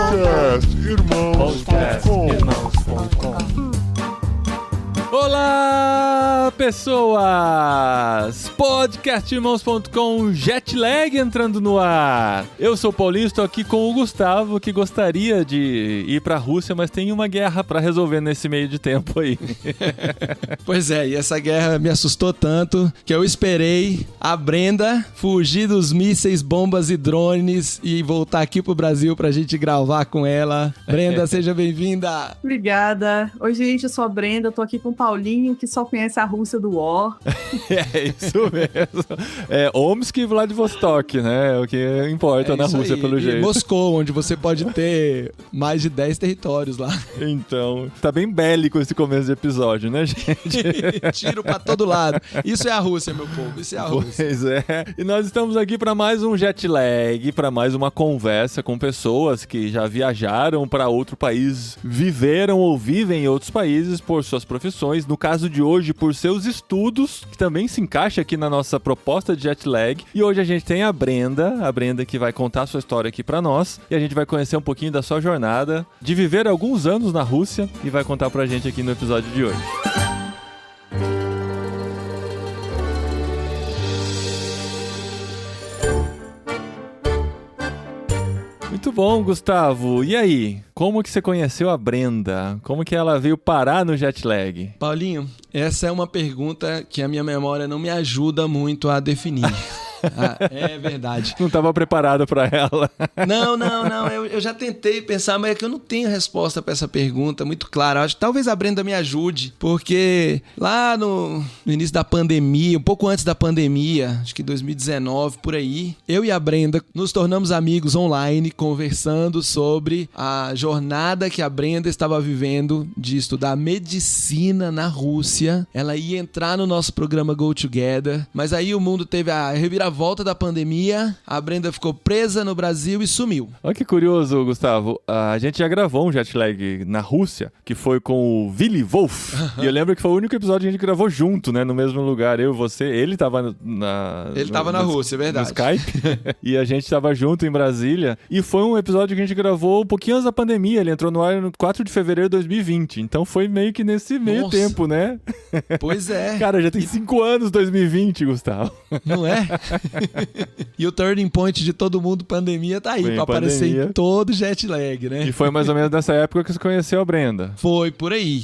Podcastirmãos.com. Olá, pessoas! Podcastirmãos.com, Jetlag entrando no ar. Eu sou o Paulinho, estou aqui com o Gustavo, que gostaria de ir pra Rússia, mas tem uma guerra pra resolver nesse meio de tempo aí. Pois é, e essa guerra me assustou tanto que eu esperei a Brenda fugir dos mísseis, bombas e drones e voltar aqui pro Brasil pra gente gravar com ela. Brenda, seja bem-vinda! Obrigada. Oi, gente, eu sou a Brenda, eu tô aqui com o Paulinho, que só conhece a Rússia do War. É isso mesmo. É Omsk e Vladivostok, né? É o que importa na Rússia, aí. pelo jeito. E Moscou, onde você pode ter mais de 10 territórios lá. Então, tá bem bélico esse começo de episódio, né, gente? Tiro pra todo lado. Isso é a Rússia, meu povo. Isso é a Rússia. Pois é. E nós estamos aqui para mais um Jetlag, para mais uma conversa com pessoas que já viajaram para outro país, viveram ou vivem em outros países por suas profissões. No caso de hoje, por seus estudos, que também se encaixa aqui na nossa proposta de Jetlag. E hoje a gente tem a Brenda que vai contar a sua história aqui para nós. E a gente vai conhecer um pouquinho da sua jornada de viver alguns anos na Rússia e vai contar pra gente aqui no episódio de hoje. Muito bom, Gustavo. E aí? Como que você conheceu a Brenda? Como que ela veio parar no Jetlag? Paulinho, essa é uma pergunta que a minha memória não me ajuda muito a definir. É verdade. Não estava preparado para ela. Não. Eu já tentei pensar, mas é que eu não tenho resposta para essa pergunta muito clara. Acho que talvez a Brenda me ajude, porque lá no início da pandemia, um pouco antes da pandemia, acho que 2019, por aí, eu e a Brenda nos tornamos amigos online, conversando sobre a jornada que a Brenda estava vivendo de estudar medicina na Rússia. Ela ia entrar no nosso programa Go Together, mas aí o mundo teve a reviravolta da pandemia, a Brenda ficou presa no Brasil e sumiu. Olha que curioso, Gustavo. A gente já gravou um Jetlag na Rússia, que foi com o Willy Wolf. E eu lembro que foi o único episódio que a gente gravou junto, né? No mesmo lugar, eu e você. Ele tava na Rússia, é verdade. No Skype. E a gente tava junto em Brasília. E foi um episódio que a gente gravou um pouquinho antes da pandemia. Ele entrou no ar no 4 de fevereiro de 2020. Então foi meio que nesse meio tempo, né? Pois é. Cara, já tem 5 anos 2020, Gustavo. Não é? E o turning point de todo mundo, pandemia, tá aí, pra aparecer em todo Jetlag, né? E foi mais ou menos nessa época que você conheceu a Brenda. Foi por aí.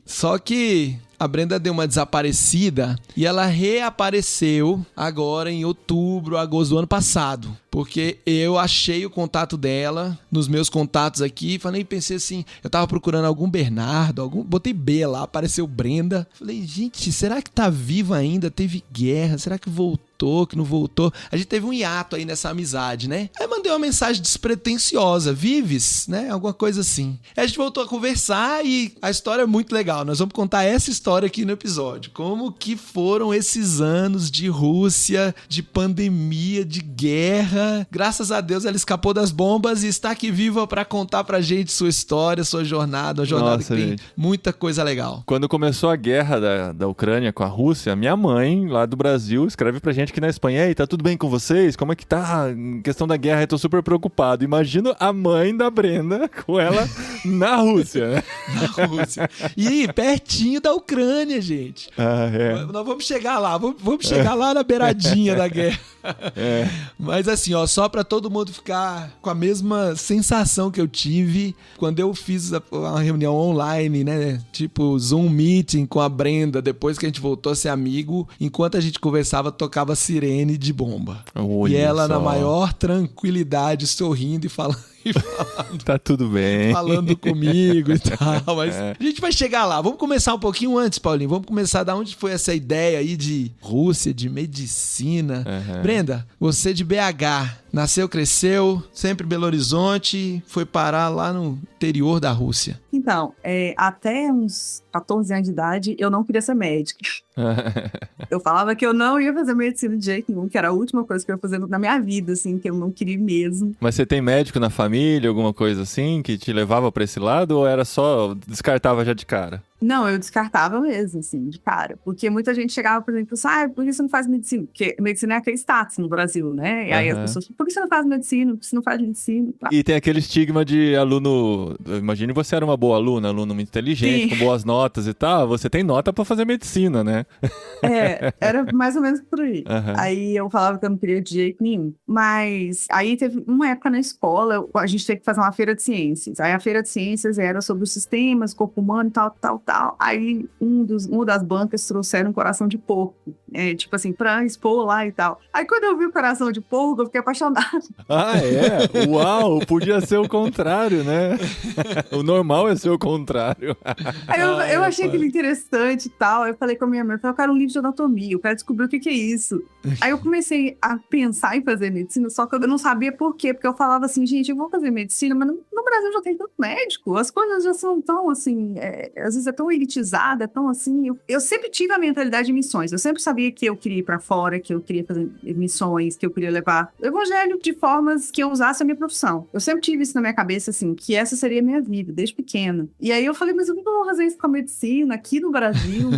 Só que a Brenda deu uma desaparecida e ela reapareceu agora em outubro, agosto do ano passado. Porque eu achei o contato dela nos meus contatos aqui, pensei assim, eu tava procurando algum Bernardo, botei B lá, apareceu Brenda. Falei, gente, será que tá viva ainda? Teve guerra? Será que voltou, que não voltou? A gente teve um hiato aí nessa amizade, né? Aí mandei uma mensagem despretensiosa, vives, né? Alguma coisa assim. Aí a gente voltou a conversar e a história é muito legal. Nós vamos contar essa história aqui no episódio. Como que foram esses anos de Rússia, de pandemia, de guerra. Graças a Deus ela escapou das bombas e está aqui viva para contar pra gente sua história, sua jornada. Uma jornada que tem muita coisa legal. Quando começou a guerra da Ucrânia com a Rússia, minha mãe, lá do Brasil, escreve pra gente aqui na Espanha: "Ei, tá tudo bem com vocês? Como é que tá? Em questão da guerra, eu tô super preocupado." Imagino a mãe da Brenda com ela na Rússia, né? Na Rússia. E pertinho da Ucrânia, gente. Nós vamos chegar lá, vamos chegar lá na beiradinha da guerra. Mas assim, só pra todo mundo ficar com a mesma sensação que eu tive quando eu fiz uma reunião online, né? Tipo Zoom Meeting com a Brenda, depois que a gente voltou a ser amigo, enquanto a gente conversava, tocava sirene de bomba. Olha e ela só. na maior tranquilidade, sorrindo e falando. Tá tudo bem. Falando comigo e tal, mas a gente vai chegar lá. Vamos começar um pouquinho antes, Paulinho. Vamos começar da onde foi essa ideia aí de Rússia, de medicina. Brenda, você de BH, nasceu, cresceu, sempre Belo Horizonte, foi parar lá no interior da Rússia. Então, até uns 14 anos de idade, eu não queria ser médica. Eu falava que eu não ia fazer medicina de jeito nenhum, que era a última coisa que eu ia fazer na minha vida, assim, que eu não queria mesmo. Mas você tem médico na família, alguma coisa assim, que te levava pra esse lado, ou era só, descartava já de cara? Não, eu descartava mesmo, assim, de cara. Porque muita gente chegava, por exemplo, assim, por que você não faz medicina? Porque medicina é aquele status no Brasil, né? E aí as pessoas, por que você não faz medicina? Por que você não faz medicina? E tem aquele estigma de aluno... Imagine você era uma boa aluna, aluno muito inteligente, com boas notas e tal. Você tem nota pra fazer medicina, né? Era mais ou menos por aí. Aí eu falava que eu não queria de jeito nenhum. Mas aí teve uma época na escola, a gente teve que fazer uma feira de ciências. Aí a feira de ciências era sobre os sistemas, corpo humano e tal. Aí uma das bancas trouxeram um coração de porco. Tipo assim, pra expor lá e tal. Aí quando eu vi o coração de porco, eu fiquei apaixonada. Ah, é? Uau, podia ser o contrário, né? O normal é ser o contrário. Aí eu achei aquilo interessante e tal. Aí eu falei com a minha mãe, eu quero um livro de anatomia, eu quero descobrir o que é isso. Aí eu comecei a pensar em fazer medicina, só que eu não sabia por quê. Porque eu falava assim, gente, eu vou fazer medicina, mas no Brasil já tem tanto médico. As coisas já são tão, assim, às vezes é tão elitizada, é tão assim... Eu sempre tive a mentalidade de missões. Eu sempre sabia que eu queria ir pra fora, que eu queria fazer missões, que eu queria levar o evangelho de formas que eu usasse a minha profissão. Eu sempre tive isso na minha cabeça, assim, que essa seria a minha vida, desde pequena. E aí eu falei, mas o que eu vou fazer isso com a medicina aqui no Brasil?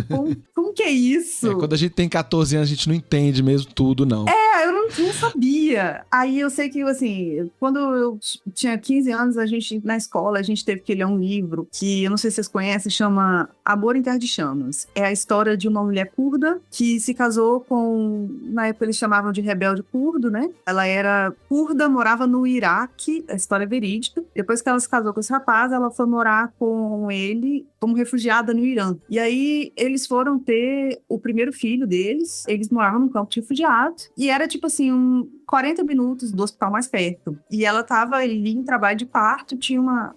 Como que é isso? Quando a gente tem 14 anos, a gente não entende mesmo tudo, não. Eu não sabia. Aí eu sei que, assim, quando eu tinha 15 anos, na escola, a gente teve que ler um livro que, eu não sei se vocês conhecem, chama Amor em Terra de Chamas. É a história de uma mulher curda que se casou com, na época eles chamavam de rebelde curdo, né? Ela era curda, morava no Iraque, a história é verídica. Depois que ela se casou com esse rapaz, ela foi morar com ele como refugiada no Irã. E aí eles foram ter o primeiro filho deles, eles moravam num campo de refugiados, e era tipo assim, 40 minutos do hospital mais perto. E ela tava ali em trabalho de parto,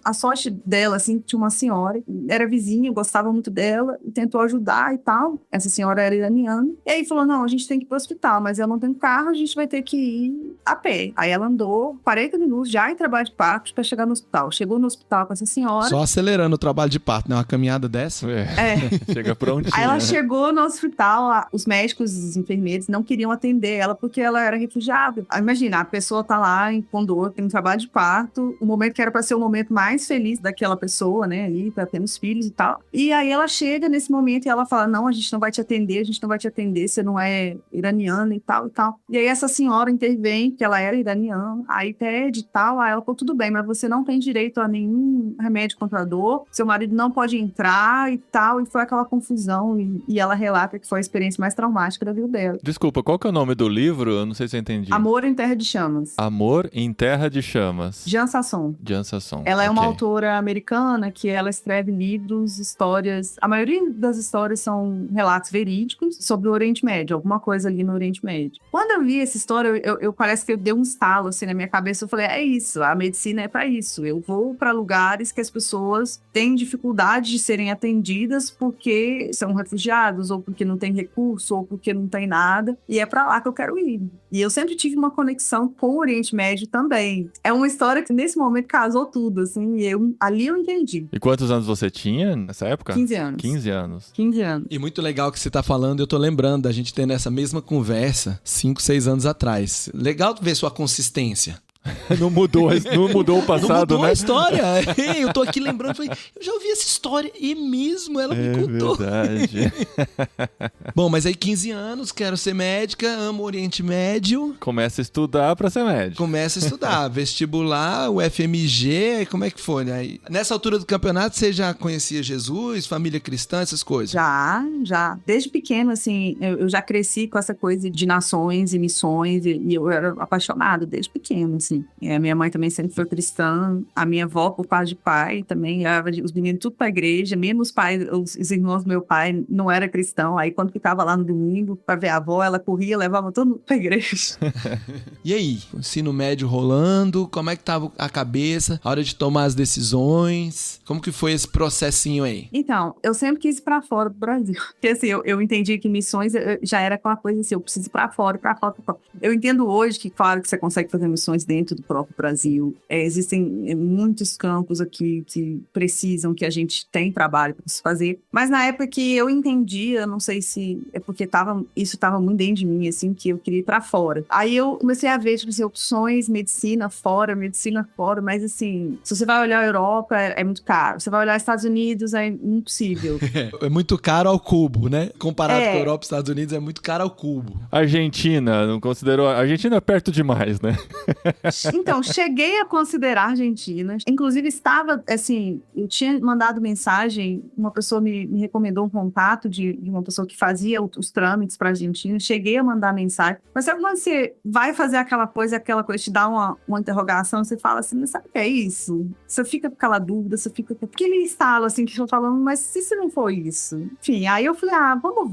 a sorte dela, assim, tinha uma senhora, era vizinha, gostava muito dela, e tentou ajudar e tal. Essa senhora era iraniana. E aí falou, não, a gente tem que ir pro hospital, mas eu não tenho carro, a gente vai ter que ir a pé. Aí ela andou 40 minutos já em trabalho de parto pra chegar no hospital. Chegou no hospital com essa senhora. Só acelerando o trabalho de parto, né? Uma caminhada dessa. Chega prontinha. Aí ela chegou no hospital, os médicos e os enfermeiros não queriam atender ela porque ela era refugiada. Imagina, a pessoa tá lá com dor, tem um trabalho de parto, o momento que era pra ser o momento mais feliz daquela pessoa, né, ali, pra ter os filhos e tal. E aí ela chega nesse momento e ela fala, não, a gente não vai te atender, você não é iraniana e tal e tal. E aí essa senhora intervém, que ela era iraniana, aí pede e tal, aí ela falou, tudo bem, mas você não tem direito a nenhum remédio contra a dor, seu marido não pode entrar e tal, e foi aquela confusão, e ela relata que foi a experiência mais traumática da vida dela. Desculpa, qual que é o nome do livro? Eu não sei se eu entendi. Amor em Terra de Chamas. Amor em Terra de Chamas. Jean Sasson. Ela é uma autora americana que ela escreve livros, histórias. A maioria das histórias são relatos verídicos sobre o Oriente Médio, alguma coisa ali no Oriente Médio. Quando eu vi essa história, eu parece que eu dei um estalo assim na minha cabeça. Eu falei, é isso, a medicina é para isso. Eu vou para lugares que as pessoas têm dificuldade de serem atendidas porque são refugiados, ou porque não tem recurso, ou porque não tem nada. E é para lá que eu quero ir. E eu sempre tive uma conexão com o Oriente Médio também. É uma história que nesse momento casou tudo, assim, e ali eu entendi. E quantos anos você tinha nessa época? 15 anos. 15 anos. 15 anos. E muito legal que você tá falando, eu tô lembrando da gente tendo essa mesma conversa 5, 6 anos atrás. Legal ver sua consistência. Não mudou o passado, não mudou né? a história. Eu tô aqui lembrando, falei, eu já ouvi essa história e mesmo ela me contou. Verdade. Bom, mas aí 15 anos, quero ser médica, amo o Oriente Médio. Começa a estudar pra ser médico. Começa a estudar, vestibular, o FMG, como é que foi, né? Nessa altura do campeonato, você já conhecia Jesus, família cristã, essas coisas? Já. Desde pequeno, assim, eu já cresci com essa coisa de nações e missões, e eu era apaixonada desde pequeno, assim. A minha mãe também sempre foi cristã, a minha avó, por parte de pai, também levava os meninos tudo pra igreja, mesmo os irmãos do meu pai não era cristão, aí quando ficava lá no domingo pra ver a avó, ela corria, levava todo mundo pra igreja. E aí, o ensino médio rolando, como é que tava a cabeça, a hora de tomar as decisões, como que foi esse processinho aí? Então, eu sempre quis ir pra fora do Brasil, porque assim, eu entendi que missões já era aquela coisa assim, eu preciso ir pra fora. Eu entendo hoje que, claro, que você consegue fazer missões dentro desenvolvimento do próprio Brasil. Existem muitos campos aqui que precisam que a gente tem trabalho para se fazer. Mas na época que eu entendia, não sei se é porque isso estava muito dentro de mim, assim, que eu queria ir para fora. Aí eu comecei a ver, tipo assim, opções, medicina fora, mas assim, se você vai olhar a Europa, é muito caro. Você vai olhar os Estados Unidos, é impossível. É muito caro ao cubo, né? Comparado com a Europa e Estados Unidos, é muito caro ao cubo. Argentina, não considerou? A Argentina é perto demais, né? Então, cheguei a considerar a Argentina. Inclusive, estava, assim, eu tinha mandado mensagem, uma pessoa me recomendou um contato de uma pessoa que fazia os trâmites para a Argentina. Cheguei a mandar mensagem. Mas sabe quando você vai fazer aquela coisa te dá uma interrogação, você fala assim, mas sabe o que é isso? Você fica com aquela dúvida, você fica com aquele estalo, assim, que estão falando, mas se não for isso? Enfim, aí eu falei, vamos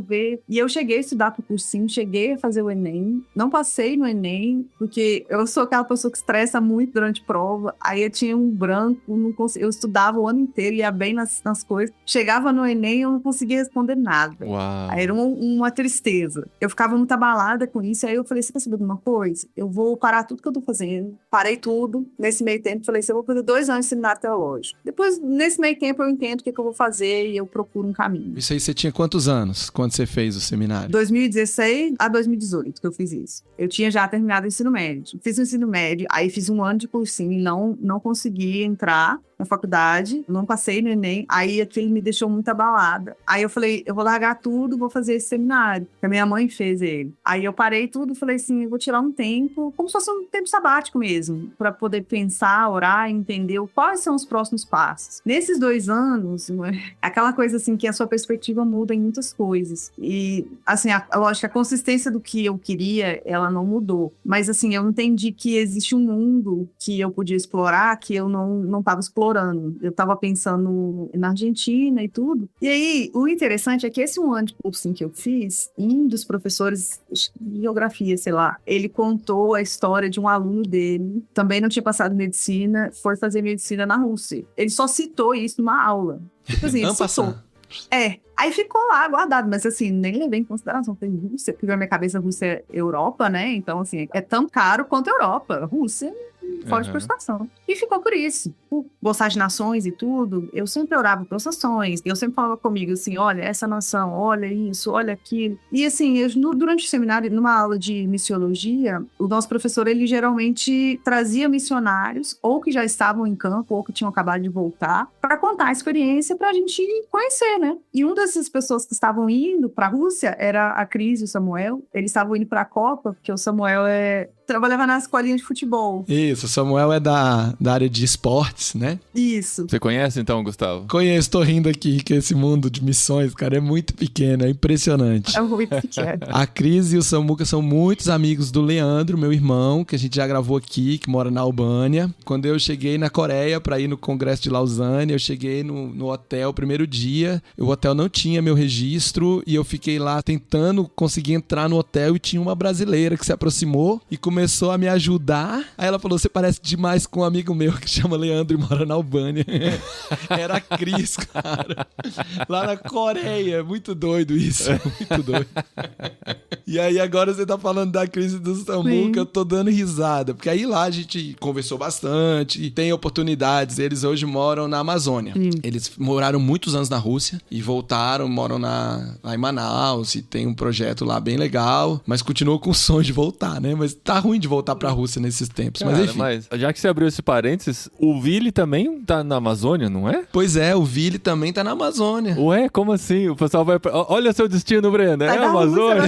ver. E eu cheguei a estudar pro cursinho, cheguei a fazer o Enem. Não passei no Enem, porque eu sou aquela pessoa que estressa muito durante prova. Aí eu tinha um branco, eu estudava o ano inteiro, ia bem nas coisas. Chegava no Enem, eu não conseguia responder nada. Uau. Aí era uma tristeza. Eu ficava muito abalada com isso. Aí eu falei, você quer saber de uma coisa? Eu vou parar tudo que eu tô fazendo. Parei tudo. Nesse meio tempo, falei, eu vou fazer 2 anos de seminário teológico. Depois, nesse meio tempo, eu entendo o que eu vou fazer e eu procuro um caminho. Isso aí você tinha quantos anos quando você fez o seminário? 2016 a 2018 que eu fiz isso. Eu tinha já terminado o ensino médio. Fiz o ensino médio, aí fiz 1 ano de cursinho e não consegui entrar na faculdade, não passei no Enem, aí aquilo me deixou muito abalada. Aí eu falei, eu vou largar tudo, vou fazer esse seminário, que a minha mãe fez ele. Aí eu parei tudo, falei assim, eu vou tirar um tempo, como se fosse um tempo sabático mesmo, para poder pensar, orar, entender quais são os próximos passos. Nesses 2 anos, aquela coisa assim, que a sua perspectiva muda em muitas coisas. E, assim, lógico, a consistência do que eu queria, ela não mudou. Mas, assim, eu entendi que existe um mundo que eu podia explorar, que eu não estava explorando. Eu estava pensando na Argentina e tudo. E aí, o interessante é que esse 1 ano de cursinho que eu fiz, um dos professores de geografia, sei lá, ele contou a história de um aluno dele, também não tinha passado medicina, foi fazer medicina na Rússia. Ele só citou isso numa aula. Tipo assim, ele citou. Aí ficou lá guardado, mas assim, nem levei em consideração. Falei, Rússia, porque na minha cabeça Rússia é Europa, né? Então, assim, é tão caro quanto a Europa. Rússia fora de prestação. E ficou por isso. Por gostar de nações e tudo, eu sempre orava por nações. Eu sempre falava comigo assim, olha, essa nação, olha isso, olha aquilo. E assim, durante o seminário, numa aula de missiologia, o nosso professor, ele geralmente trazia missionários, ou que já estavam em campo, ou que tinham acabado de voltar, para contar a experiência pra gente conhecer, né? E uma dessas pessoas que estavam indo pra Rússia era a Cris e o Samuel. Eles estavam indo pra Copa, porque o Samuel trabalhava na escolinha de futebol. Isso, o Samuel é da área de esportes, né? Isso. Você conhece então, Gustavo? Conheço, tô rindo aqui, que esse mundo de missões, cara, é muito pequeno, é impressionante. É muito pequeno. A Cris e o Samuca são muitos amigos do Leandro, meu irmão, que a gente já gravou aqui, que mora na Albânia. Quando eu cheguei na Coreia pra ir no Congresso de Lausanne, eu cheguei no hotel, primeiro dia, o hotel não tinha meu registro e eu fiquei lá tentando conseguir entrar no hotel e tinha uma brasileira que se aproximou e começou a me ajudar. Aí ela falou, você parece demais com um amigo meu que chama Leandro e mora na Albânia. Era a Cris, cara. Lá na Coreia. Muito doido isso. Muito doido. E aí agora você tá falando da Cris e do Samuca, eu tô dando risada. Porque aí lá a gente conversou bastante, tem oportunidades. Eles hoje moram na Amazônia. Eles moraram muitos anos na Rússia e voltaram, moram lá em Manaus e tem um projeto lá bem legal, mas continuou com o sonho de voltar, né? Mas tá ruim de voltar pra Rússia nesses tempos. Cara, mas enfim. Mas já que você abriu esse parênteses, o Vili também tá na Amazônia, não é? Pois é, o Vili também tá na Amazônia. Ué, como assim? O pessoal vai... Olha seu destino, Brenda. É a Amazônia?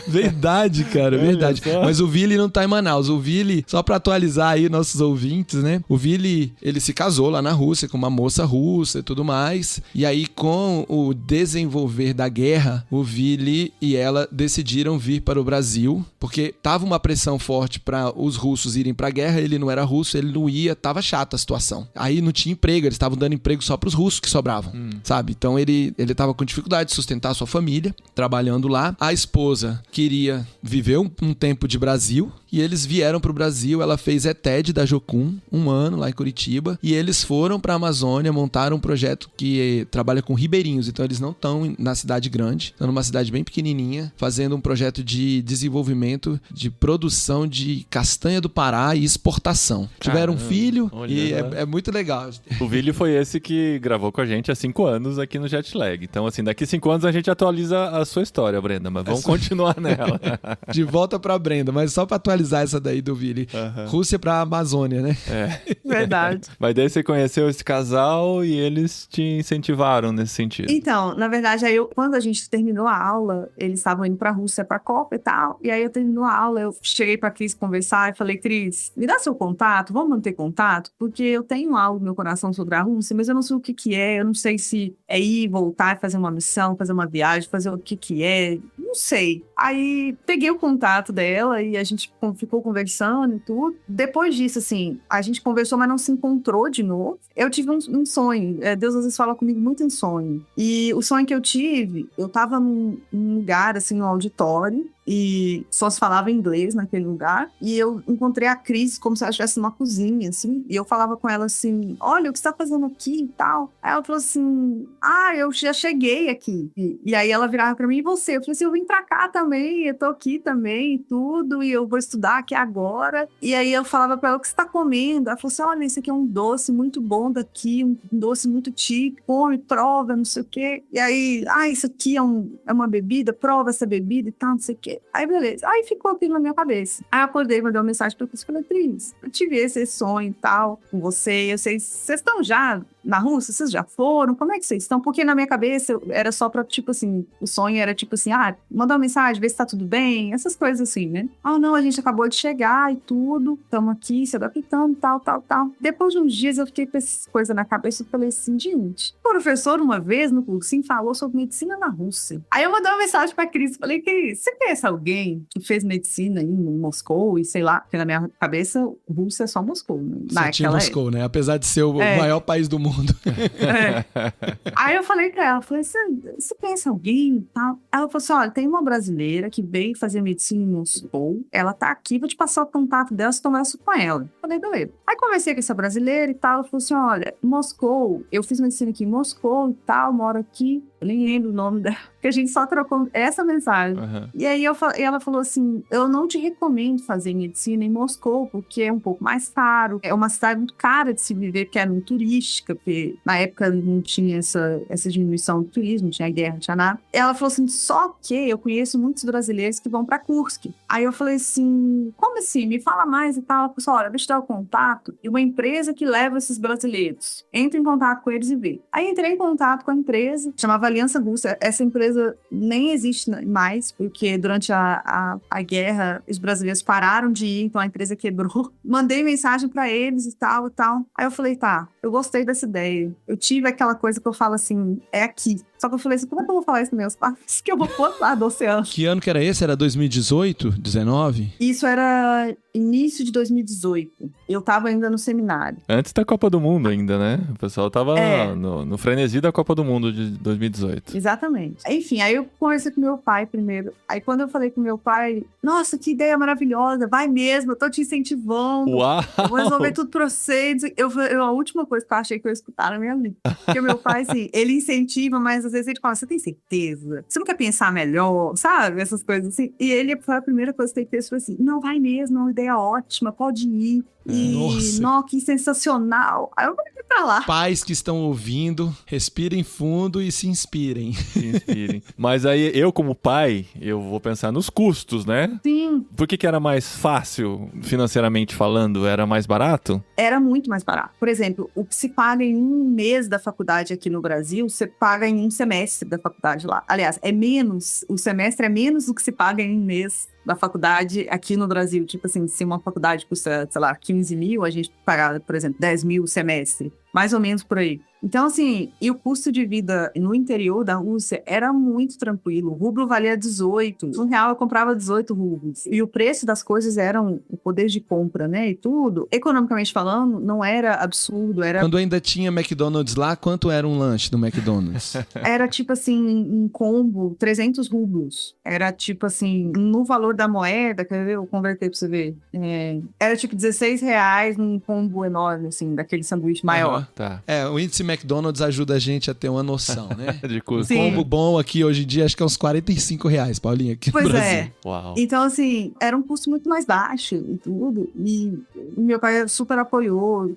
Verdade, cara, verdade. Mas o Vili não tá em Manaus. O Vili, só pra atualizar aí nossos ouvintes, né? O Vili, ele se casou lá na Rússia com uma moça russa e tudo mais. E aí, com o desenvolver da guerra, o Vili e ela decidiram vir para o Brasil, porque tava uma pressão forte para os russos irem pra guerra. Ele não era russo, ele não ia, tava chata a situação. Aí não tinha emprego, eles estavam dando emprego só pros russos que sobravam, sabe? Então ele tava com dificuldade de sustentar a sua família, trabalhando lá. A esposa queria viver um tempo de Brasil, e eles vieram pro Brasil. Ela fez ETED da Jocum, 1 ano lá em Curitiba, e eles foram pra Amazônia, montaram um projeto que trabalha com ribeirinhos, então eles não estão na cidade grande, estão numa cidade bem pequenininha, fazendo um projeto de desenvolvimento de produção de castanha do Pará e exportação. Tiveram um filho e é muito legal. O Vili foi esse que gravou com a gente há 5 anos aqui no Jetlag. Então, assim, daqui 5 anos a gente atualiza a sua história, Brenda, mas vamos continuar nela. De volta pra Brenda, mas só pra atualizar essa daí do Vili. Rússia pra Amazônia, né? Verdade. Mas daí você conheceu esse casal e eles te incentivaram nesse sentido. Então, na verdade, aí quando a gente terminou a aula, eles estavam indo pra Rússia pra Copa e tal, e aí eu terminou a aula, eu cheguei pra Cris conversar e falei, Cris, me dá seu contato, vamos manter contato? Porque eu tenho algo no meu coração sobre a Rússia, mas eu não sei o que que é, eu não sei se é ir, voltar, fazer uma missão, fazer uma viagem, fazer o que que é, não sei. Aí peguei o contato dela e a gente ficou conversando e tudo. Depois disso, assim, a gente conversou, mas não se encontrou de novo. Eu tive um sonho, Deus às vezes fala comigo muito em sonho. E o sonho que eu tive, eu tava num lugar, assim, no auditório, e só se falava inglês naquele lugar, e eu encontrei a Cris como se ela estivesse numa cozinha, assim, e eu falava com ela assim, olha, o que você tá fazendo aqui e tal? Aí ela falou assim, eu já cheguei aqui. E aí ela virava pra mim, e você? Eu falei assim, eu vim pra cá também, eu tô aqui também, e tudo, e eu vou estudar aqui agora. E aí eu falava pra ela, o que você tá comendo? Ela falou assim, olha, esse aqui é um doce muito bom daqui, um doce muito típico, come, prova, não sei o quê. E aí, isso aqui é uma bebida, prova essa bebida e tal, não sei o quê. Aí, beleza. Aí ficou aquilo na minha cabeça. Aí eu acordei, mandei uma mensagem pra Cris e falei, Cris, eu tive esse sonho e tal com você. Vocês estão já na Rússia? Vocês já foram? Como é que vocês estão? Porque na minha cabeça era só pra, tipo assim, o sonho era tipo assim, mandar uma mensagem, ver se tá tudo bem, essas coisas assim, né? Não, a gente acabou de chegar e tudo, estamos aqui se adaptando, tal. Depois de uns dias eu fiquei com essas coisas na cabeça e falei assim, gente, o professor uma vez no cursinho falou sobre medicina na Rússia. Aí eu mandei uma mensagem pra Cris, falei, Cris, você conhece alguém que fez medicina aí em Moscou e sei lá, porque na minha cabeça Rússia é só Moscou, né? Só tinha Moscou, né? Apesar de ser o maior país do mundo. Aí eu falei pra ela, você conhece alguém e tal? Ela falou assim, olha, tem uma brasileira que veio fazer medicina em Moscou, ela tá aqui, vou te passar o contato dela, você conversa com ela. Falei, beleza. Aí conversei com essa brasileira e tal, ela falou assim, olha, Moscou, eu fiz medicina aqui em Moscou e tal, moro aqui, eu nem lembro o nome dela, porque a gente só trocou essa mensagem. E aí ela falou assim, eu não te recomendo fazer medicina em Moscou, porque é um pouco mais caro, é uma cidade muito cara de se viver, porque é muito turística, porque na época não tinha essa diminuição do turismo, não tinha guerra, não tinha nada. Ela falou assim, só que eu conheço muitos brasileiros que vão pra Kursk. Aí eu falei assim, como assim? Me fala mais e tal. Ela falou assim, olha, deixa eu dar o contato de uma empresa que leva esses brasileiros. Entra em contato com eles e vê. Aí entrei em contato com a empresa, chamava Aliança Russa. Essa empresa nem existe mais, porque durante a guerra os brasileiros pararam de ir, então a empresa quebrou. Mandei mensagem pra eles e tal. Aí eu falei, tá, eu gostei dessa ideia. Eu tive aquela coisa que eu falo assim, é aqui. Só que eu falei assim, como é que eu vou falar isso nos meus pais? Que eu vou pro outro lado do oceano. Que ano que era esse? Era 2018? 19? Isso era início de 2018. Eu tava ainda no seminário. Antes da Copa do Mundo ainda, né? O pessoal tava no frenesi da Copa do Mundo de 2018. Exatamente. Enfim, aí eu conversei com meu pai primeiro. Aí quando eu falei com meu pai, nossa, que ideia maravilhosa, vai mesmo, eu tô te incentivando. Uau! Eu vou resolver tudo pra você. A última coisa que eu achei que eu ia escutar na minha vida. Porque meu pai, assim, ele incentiva, mas às vezes ele fala, você tem certeza? Você não quer pensar melhor? Sabe? Essas coisas assim. E ele foi a primeira coisa que ele fez, foi assim, não, vai mesmo, é uma ideia ótima, pode ir. E, nossa, que sensacional. Aí eu vou pra lá. Pais que estão ouvindo, respirem fundo e se inspirem. Se inspirem. Mas aí, eu como pai, eu vou pensar nos custos, né? Sim. Por que era mais fácil, financeiramente falando? Era mais barato? Era muito mais barato. Por exemplo, o que se paga em um mês da faculdade aqui no Brasil, você paga em um semestre da faculdade lá. Aliás, é menos. O semestre é menos do que se paga em um mês da faculdade aqui no Brasil. Tipo assim, se uma faculdade custa, sei lá, 15 mil, a gente paga, por exemplo, 10 mil semestre. Mais ou menos por aí. Então, assim, e o custo de vida no interior da Rússia era muito tranquilo. O rublo valia 18. R$1 eu comprava 18 rublos. E o preço das coisas eram o poder de compra, né? E tudo, economicamente falando, não era absurdo. Quando ainda tinha McDonald's lá, quanto era um lanche do McDonald's? Era tipo assim, um combo, 300 rublos. Era tipo assim, no valor da moeda, quer ver? Eu converter pra você ver. Era tipo R$16 num combo enorme, assim, daquele sanduíche maior. Tá. O índice McDonald's ajuda a gente a ter uma noção, né? De Um custo. combo bom aqui hoje em dia, acho que é uns R$45, Paulinha, aqui no Pois Brasil. é. Uau. Então, assim, era um custo muito mais baixo e tudo. E meu pai super apoiou.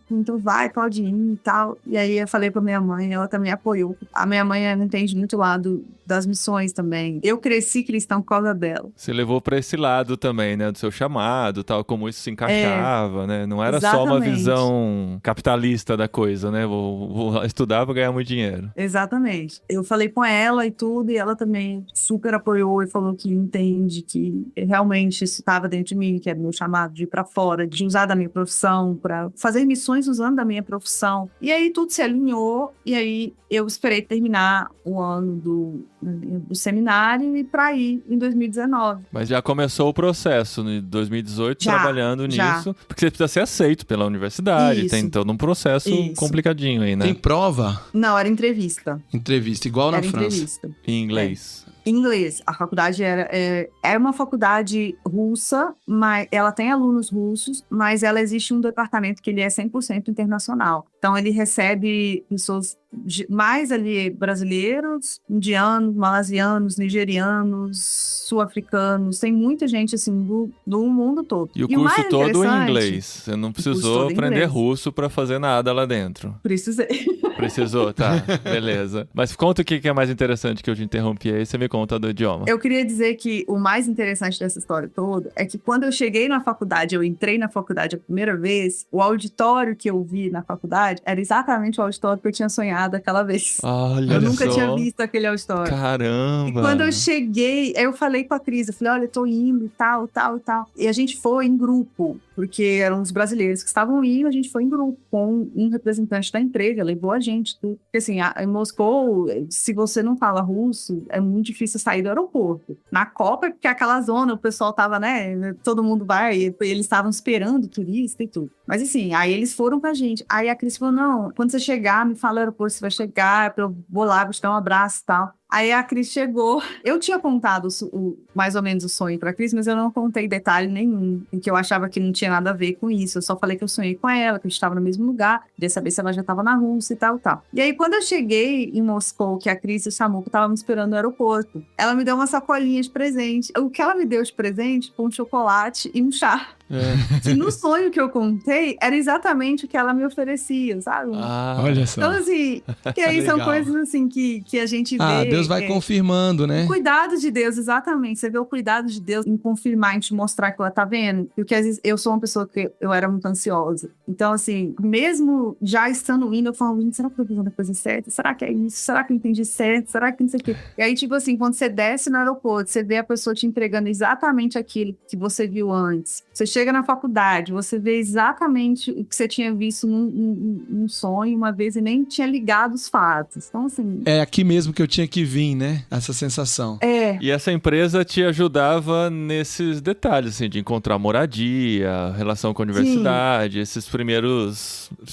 Então, pode ir e tal. E aí eu falei pra minha mãe, ela também apoiou. A minha mãe não entende muito o lado das missões também. Eu cresci cristão por causa dela. Você levou pra esse lado também, né? Do seu chamado, tal, como isso se encaixava, né? Não era só uma Exatamente. visão capitalista da coisa, né? Vou estudar pra ganhar muito dinheiro. Exatamente. Eu falei com ela e tudo, e ela também super apoiou e falou que entende que realmente isso estava dentro de mim, que era meu chamado de ir pra fora, de usar da minha profissão, pra fazer missões usando da minha profissão. E aí tudo se alinhou, e aí eu esperei terminar o ano do seminário e pra ir em 2019. Mas já começou o processo em 2018 Já, trabalhando já. nisso, porque você precisa ser aceito pela universidade, Isso. tem todo um processo Isso. complicadinho aí, né? Tem prova? Não, era entrevista. Entrevista, igual na Era França. entrevista. Em inglês. Inglês. A faculdade é uma faculdade russa, mas ela tem alunos russos, mas ela existe um departamento que ele é 100% internacional. Então, ele recebe pessoas mais ali brasileiros, indianos, malasianos, nigerianos, sul-africanos. Tem muita gente, assim, do mundo todo. E o mais curso todo em interessante- inglês. Você não precisou todo em aprender inglês. russo pra fazer nada lá dentro. Precisei. Precisou, tá. Beleza. Mas conta o que é mais interessante que eu te interrompi aí, você me conta do idioma. Eu queria dizer que o mais interessante dessa história toda é que quando eu cheguei na faculdade, eu entrei na faculdade a primeira vez, o auditório que eu vi na faculdade era exatamente o auditório que eu tinha sonhado aquela vez. Olha Eu nunca só. tinha visto aquele auditório. Caramba. E quando eu cheguei, eu falei com a Cris, eu falei, olha, eu tô indo e tal, tal, tal. E a gente foi em grupo, porque eram os brasileiros que estavam indo, a gente foi em grupo com um representante da empresa, levou a gente. Porque assim, em Moscou, se você não fala russo, é muito difícil sair do aeroporto. Na Copa, porque aquela zona, o pessoal tava, né, todo mundo vai, e eles estavam esperando o turista e tudo. Mas assim, aí eles foram pra gente. Aí a Cris falou, não, quando você chegar, me fala o aeroporto, você vai chegar, eu vou lá, vou te dar um abraço e tal. Aí a Cris chegou. Eu tinha contado mais ou menos o sonho pra Cris, mas eu não contei detalhe nenhum, em que eu achava que não tinha nada a ver com isso. Eu só falei que eu sonhei com ela, que a gente estava no mesmo lugar, queria saber se ela já estava na Rússia e tal, tal. E aí, quando eu cheguei em Moscou, que a Cris e o Samuca estavam me esperando no aeroporto, ela me deu uma sacolinha de presente. O que ela me deu de presente foi um chocolate e um chá. Que no sonho que eu contei, era exatamente o que ela me oferecia, sabe? Olha só. Então, assim, que aí são Legal. coisas assim que a gente vê. Deus vai confirmando, né? O cuidado de Deus, exatamente. Você vê o cuidado de Deus em confirmar, em te mostrar que ela tá vendo. Porque às vezes eu sou uma pessoa que eu era muito ansiosa. Então, assim, mesmo já estando indo, eu falo, gente, será que eu tô fazendo a coisa certa? Será que é isso? Será que eu entendi certo? Será que não sei o quê? E aí, tipo assim, quando você desce no aeroporto, você vê a pessoa te entregando exatamente aquilo que você viu antes. Você chega na faculdade, você vê exatamente o que você tinha visto num sonho uma vez e nem tinha ligado os fatos. Então, assim... É aqui mesmo que eu tinha que vir, né? Essa sensação. E essa empresa te ajudava nesses detalhes, assim, de encontrar moradia, relação com a universidade, esse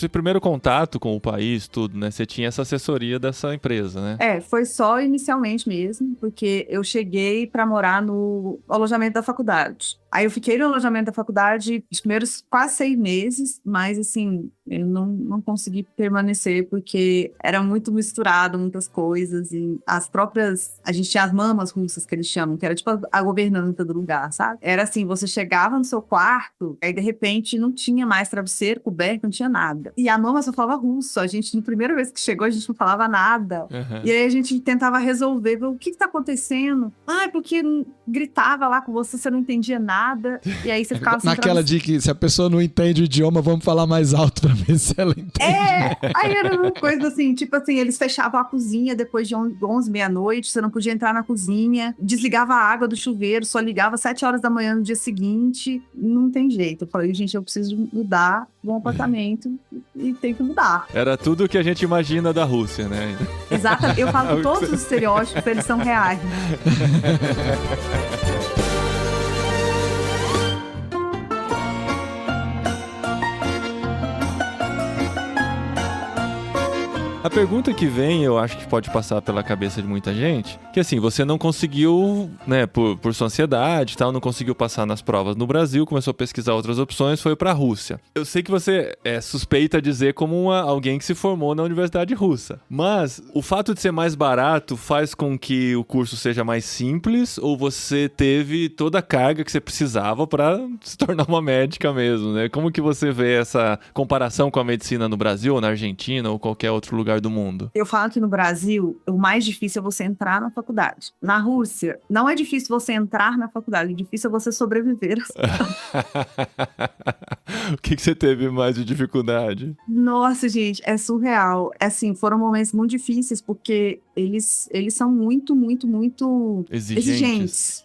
primeiro contato com o país, tudo, né? Você tinha essa assessoria dessa empresa, né? Foi só inicialmente mesmo, porque eu cheguei para morar no alojamento da faculdade. Aí eu fiquei no alojamento da faculdade os primeiros quase 6 meses, mas assim, eu não consegui permanecer porque era muito misturado, muitas coisas, e as próprias... A gente tinha as mamas russas, que eles chamam, que era tipo a governanta do lugar, sabe? Era assim, você chegava no seu quarto, aí de repente não tinha mais travesseiro, coberto, não tinha nada. E a mama só falava russo, a gente, na primeira vez que chegou, a gente não falava nada. Uhum. E aí a gente tentava resolver, o que tá acontecendo? Ah, é porque gritava lá com você não entendia nada. nada, e aí você ficava sem Naquela de que se a pessoa não entende o idioma, vamos falar mais alto pra ver se ela entende. Aí era uma coisa assim, tipo assim, eles fechavam a cozinha depois de 11, meia-noite, você não podia entrar na cozinha, desligava a água do chuveiro, só ligava às 7 horas da manhã no dia seguinte, não tem jeito. Eu falei, gente, eu preciso mudar o comportamento e tem que mudar. Era tudo o que a gente imagina da Rússia, né? Exatamente, eu falo que todos os estereótipos, eles são reais. A pergunta que vem, eu acho que pode passar pela cabeça de muita gente, que assim, você não conseguiu, né, por sua ansiedade e tal, não conseguiu passar nas provas no Brasil, começou a pesquisar outras opções, foi pra Rússia. Eu sei que você é suspeita a dizer como alguém que se formou na Universidade Russa, mas o fato de ser mais barato faz com que o curso seja mais simples, ou você teve toda a carga que você precisava pra se tornar uma médica mesmo, né? Como que você vê essa comparação com a medicina no Brasil, ou na Argentina, ou qualquer outro lugar do mundo? Eu falo que no Brasil, o mais difícil é você entrar na faculdade. Na Rússia, não é difícil você entrar na faculdade, o difícil é você sobreviver. O que você teve mais de dificuldade? Nossa, gente, é surreal. Assim, foram momentos muito difíceis, porque eles são muito, muito, muito exigentes.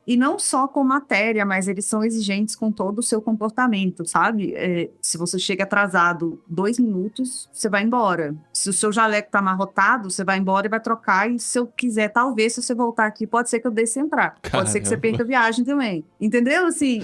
E não só com matéria, mas eles são exigentes com todo o seu comportamento, sabe? Se você chega atrasado 2 minutos, você vai embora. Se o seu jaleco tá amarrotado, você vai embora e vai trocar. E se eu quiser, talvez, se você voltar aqui, pode ser que eu deixe entrar. Caramba. Pode ser que você perca a viagem também. Entendeu? Assim,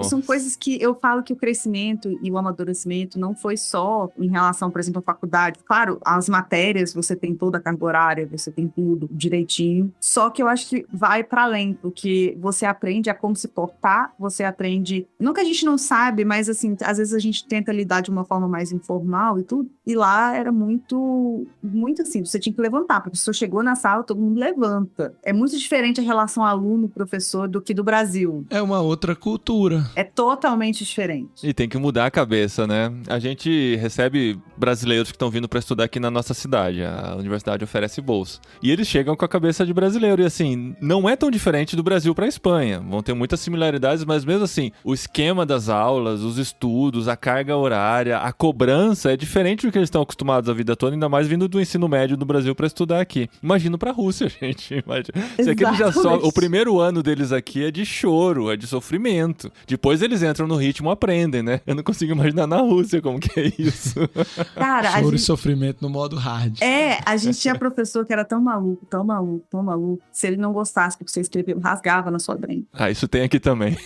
são coisas que eu falo que o crescimento e o amadurecimento não foi só em relação, por exemplo, à faculdade. Claro, as matérias, você tem toda a carga horária, você tem tudo direitinho. Só que eu acho que vai para além, porque você aprende a como se portar, você aprende... Não que a gente não sabe, mas assim, às vezes a gente tenta lidar de uma forma mais informal e tudo, e lá era muito, muito assim, você tinha que levantar, porque a pessoa chegou na sala, todo mundo levanta. É muito diferente a relação aluno-professor do que do Brasil. É uma outra cultura. É totalmente diferente. E tem que mudar a cabeça, né? A gente recebe brasileiros que estão vindo para estudar aqui na nossa cidade. A universidade oferece bolsa. E eles chegam com a cabeça de brasileiro. E assim, não é tão diferente do Brasil para a Espanha. Vão ter muitas similaridades, mas mesmo assim, o esquema das aulas, os estudos, a carga horária, a cobrança é diferente do que eles estão acostumados a vida toda, ainda mais vindo do ensino médio do Brasil para estudar aqui. Imagino para a Rússia, gente. Se aqui eles já o primeiro ano deles aqui é de choro, é de sofrimento. Depois eles entram no ritmo, aprendem, né? Eu não consigo imaginar na Rússia como que é isso. Cara, choro e sofrimento no modo hard. A gente tinha professor que era tão maluco, tão maluco, tão maluco. Se ele não gostasse que você escreveu, rasgava na sua frente. Ah, isso tem aqui também.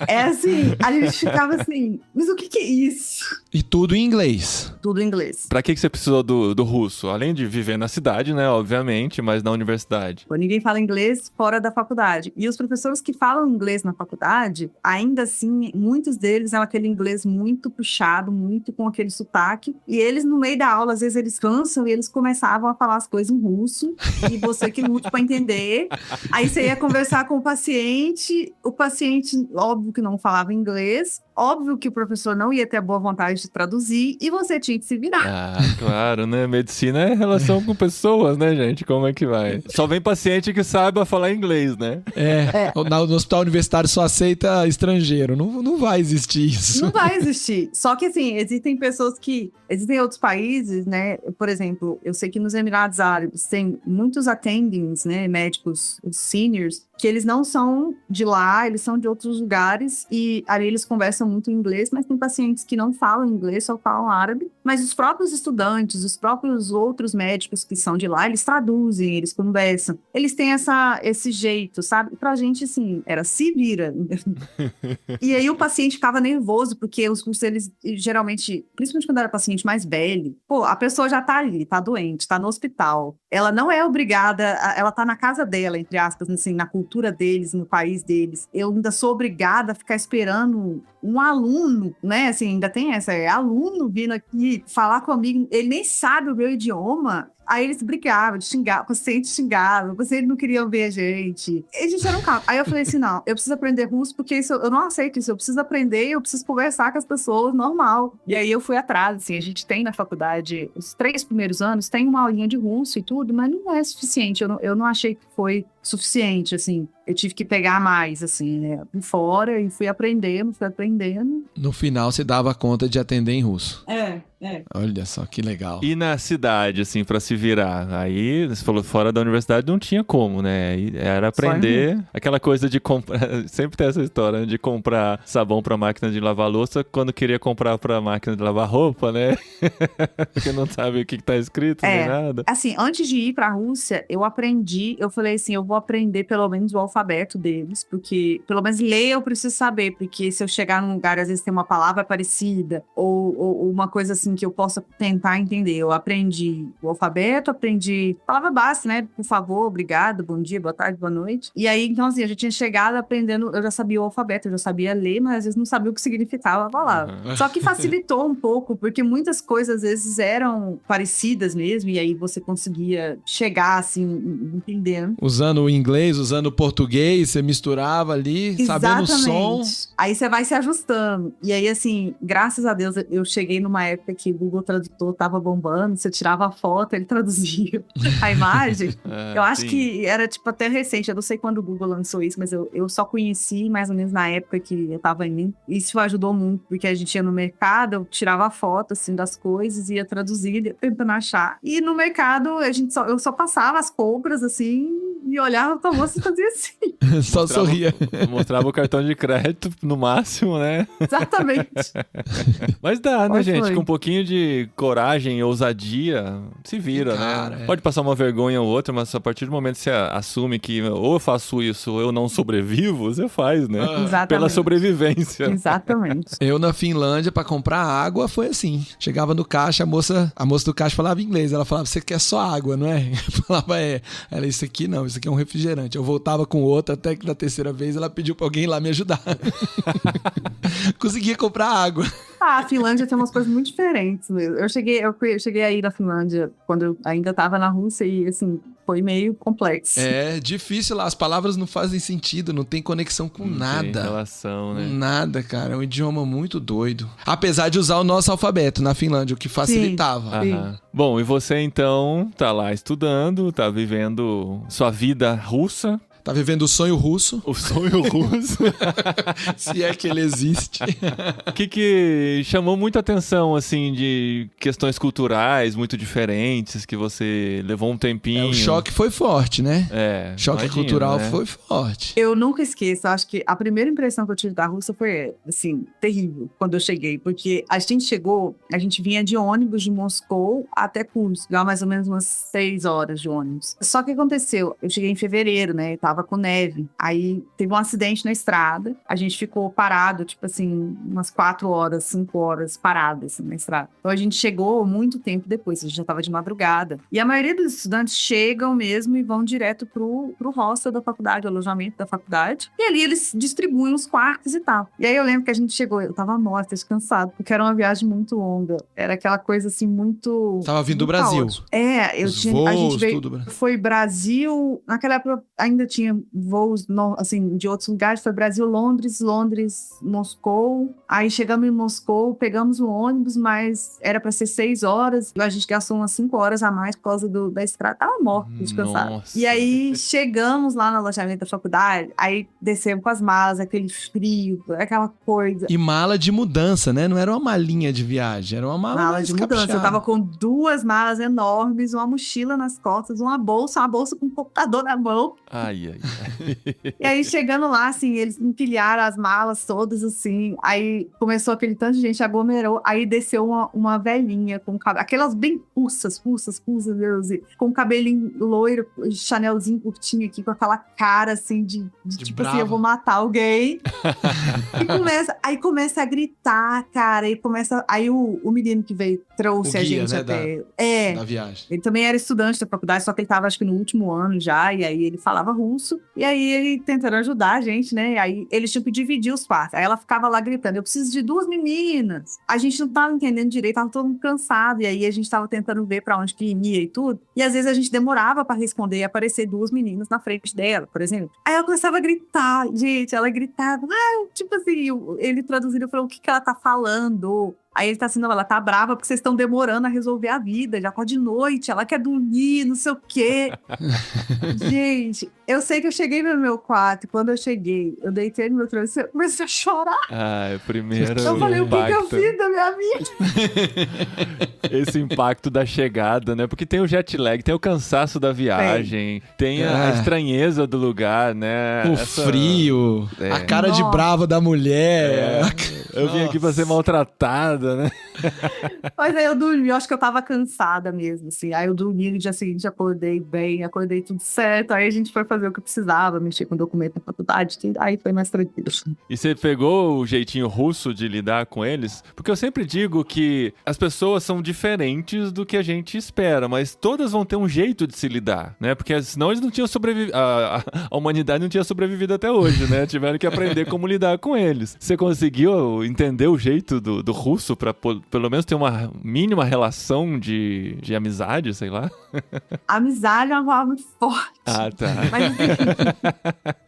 É assim, a gente ficava assim, mas o que é isso? E tudo em inglês. Tudo em inglês. Pra que você precisou do russo? Além de viver na cidade, né, obviamente, mas na universidade. Ninguém fala inglês fora da faculdade. E os professores que falam inglês na faculdade, ainda assim, muitos deles é aquele inglês muito puxado, muito com aquele sotaque. E eles, no meio da aula, às vezes eles cansam e eles começavam a falar as coisas em russo. E você que lute pra entender. Aí você ia conversar com o paciente, óbvio que não falava inglês, óbvio que o professor não ia ter a boa vontade de traduzir e você tinha que se virar. Ah, claro, né? Medicina é relação com pessoas, né, gente? Como é que vai? Só vem paciente que saiba falar inglês, né? No hospital universitário só aceita estrangeiro. Não vai existir isso. Não vai existir. Só que, assim, existem outros países, né? Por exemplo, eu sei que nos Emirados Árabes tem muitos attendings, né? Médicos seniors, que eles não são de lá, eles são de outros lugares e ali eles conversam muito em inglês, mas tem pacientes que não falam inglês, só falam árabe, mas os próprios estudantes, os próprios outros médicos que são de lá, eles traduzem, eles conversam, eles têm esse jeito, sabe? Pra gente, assim, era se vira. E aí o paciente ficava nervoso, porque os cursos, eles geralmente, principalmente quando era paciente mais velho, a pessoa já tá ali, tá doente, tá no hospital, ela não é obrigada, ela tá na casa dela, entre aspas, assim, na cultura deles, no país deles. Eu ainda sou obrigada a ficar esperando um aluno, né? Assim, ainda tem aluno vindo aqui falar comigo, ele nem sabe o meu idioma. Aí eles brigavam, xingavam, o paciente xingava, o paciente não queria ver a gente. E a gente era um caos. Aí eu falei assim, não, eu preciso aprender russo, porque eu não aceito isso, eu preciso aprender, eu preciso conversar com as pessoas, normal. E aí eu fui atrás, assim, a gente tem na faculdade, os 3 primeiros anos, tem uma aulinha de russo e tudo, mas não é suficiente, eu não achei que foi suficiente, assim. eu tive que pegar mais, assim, né? Fui fora e fui aprendendo. No final, você dava conta de atender em russo. É. Olha só, que legal. E na cidade, assim, pra se virar? Aí, você falou, fora da universidade não tinha como, né? Aí era aprender aquela coisa de comprar... Sempre tem essa história, né? De comprar sabão pra máquina de lavar louça quando queria comprar pra máquina de lavar roupa, né? Porque não sabe o que tá escrito, nem nada. Assim, antes de ir pra Rússia, eu falei assim, eu vou aprender pelo menos o alfabeto deles, porque pelo menos ler eu preciso saber, porque se eu chegar num lugar, às vezes tem uma palavra parecida, ou uma coisa assim que eu possa tentar entender. Eu aprendi o alfabeto, aprendi palavra básica, né? Por favor, obrigado, bom dia, boa tarde, boa noite. E aí, então assim, eu já tinha chegado aprendendo, eu já sabia o alfabeto, eu já sabia ler, mas às vezes não sabia o que significava a palavra. Só que facilitou um pouco, porque muitas coisas às vezes eram parecidas mesmo, e aí você conseguia chegar assim, entendendo. Usando o inglês, usando o português, você misturava ali, sabendo o som. Aí você vai se ajustando. E aí, assim, graças a Deus, eu cheguei numa época que o Google Tradutor tava bombando, você tirava a foto, ele traduzia a imagem. Eu acho que era, tipo, até recente, eu não sei quando o Google lançou isso, mas eu só conheci mais ou menos na época que eu tava indo. Isso ajudou muito, porque a gente ia no mercado, eu tirava a foto, assim, das coisas, ia traduzir, tentando achar. E no mercado, eu só passava as compras, assim, e olhava pra moça e fazia assim. Só sorria. Mostrava o cartão de crédito no máximo, né? Exatamente. Mas dá, né, gente? Foi. Com um pouquinho de coragem e ousadia, se vira, Cara, né? Pode passar uma vergonha ou outra, mas a partir do momento que você assume que ou eu faço isso ou eu não sobrevivo, você faz, né? Exatamente. Pela sobrevivência. Exatamente. Eu na Finlândia, pra comprar água, foi assim. Chegava no caixa, a moça do caixa falava inglês. Ela falava, você quer só água, não é? Eu falava, é. Ela, isso aqui não, isso aqui é um refrigerante. Eu voltava com outra, até que na terceira vez ela pediu pra alguém ir lá me ajudar. Conseguia comprar água. A Finlândia tem umas coisas muito diferentes mesmo. Eu cheguei aí na Finlândia quando eu ainda estava na Rússia e, assim, foi meio complexo. É difícil lá, as palavras não fazem sentido, não tem conexão com nada. Tem relação, né? Nada, cara, é um idioma muito doido. Apesar de usar o nosso alfabeto na Finlândia, o que facilitava. Sim. Bom, e você então tá lá estudando, tá vivendo sua vida russa. Tá vivendo o sonho russo. O sonho russo. Se é que ele existe. O que chamou muita atenção, assim, de questões culturais muito diferentes, que você levou um tempinho? O choque foi forte, né? Choque imagino, cultural, né? foi forte. Eu nunca esqueço, acho que a primeira impressão que eu tive da Rússia foi, assim, terrível, quando eu cheguei. Porque a gente vinha de ônibus de Moscou até Kursk, mais ou menos umas 6 horas de ônibus. Só que aconteceu, eu cheguei em fevereiro, né, eu tava com neve. Aí teve um acidente na estrada, a gente ficou parado, tipo assim, umas 4 horas, 5 horas paradas assim, na estrada. Então a gente chegou muito tempo depois, a gente já tava de madrugada. E a maioria dos estudantes chegam mesmo e vão direto pro hostel da faculdade, o alojamento da faculdade. E ali eles distribuem os quartos e tal. E aí eu lembro que a gente chegou, eu tava morta, descansada, porque era uma viagem muito longa. Era aquela coisa assim, muito... Tava vindo do muito Brasil. caótico. Voos, a gente veio, tudo. foi Brasil, naquela época ainda tinha voos assim, de outros lugares, foi Brasil, Londres, Moscou. Aí chegamos em Moscou, pegamos um ônibus, mas era para ser 6 horas. A gente gastou umas 5 horas a mais por causa da estrada. Tava morto, descansado. Nossa. E aí chegamos lá no alojamento da faculdade, aí descemos com as malas, aquele frio, aquela coisa. E mala de mudança, né? Não era uma malinha de viagem, era uma mala mais De mudança. caprichada. Eu tava com 2 malas enormes, uma mochila nas costas, uma bolsa com um computador na mão. Ai. E aí, chegando lá, assim, eles empilharam as malas todas, assim. Aí começou aquele tanto de gente, aglomerou. Aí desceu uma velhinha com cabelo, aquelas bem russas, Deus, com cabelinho loiro, chanelzinho curtinho aqui, com aquela cara, assim, de tipo brava. assim, eu vou matar alguém. Aí começa a gritar, cara. Aí o menino que veio trouxe O a guia, gente né, até... da viagem. Ele também era estudante da faculdade, só que ele tava, acho que no último ano já, e aí ele falava russo, e aí ele tentando ajudar a gente, né, e aí eles tinham que dividir os quartos, aí ela ficava lá gritando, eu preciso de 2 meninas. A gente não tava entendendo direito, tava todo mundo cansado, e aí a gente tava tentando ver pra onde que ia e tudo, e às vezes a gente demorava pra responder e aparecer 2 meninas na frente dela, por exemplo. Aí ela começava a gritar, gente, ela gritava, tipo assim, ele traduzindo, falou, o que ela tá falando? Aí ele tá assim, não, ela tá brava porque vocês estão demorando a resolver a vida, já acorda de noite, ela quer dormir, não sei o quê. Gente, eu sei que eu cheguei no meu quarto, e quando eu cheguei, eu deitei no meu travesseiro, comecei a chorar. Ah, o primeiro Eu falei, o que eu impacto. fiz da minha vida? Esse impacto da chegada, né? Porque tem o jet lag, tem o cansaço da viagem, tem a estranheza do lugar, né? O frio, a cara de brava da mulher. Eu vim aqui pra ser maltratada, né? Mas aí eu dormi, eu acho que eu tava cansada mesmo, assim. Aí eu dormi, no dia seguinte acordei bem, acordei tudo certo. Aí a gente foi fazer o que precisava, mexer com o documento da faculdade, aí foi mais tranquilo. E você pegou o jeitinho russo de lidar com eles? Porque eu sempre digo que as pessoas são diferentes do que a gente espera, mas todas vão ter um jeito de se lidar, né? Porque senão eles não tinham sobrevivido, a humanidade não tinha sobrevivido até hoje, né? Tiveram que aprender como lidar com eles. Você conseguiu entender o jeito do russo pra pelo menos ter uma mínima relação de amizade, sei lá? Amizade é uma palavra muito forte. Ah, tá. Mas enfim,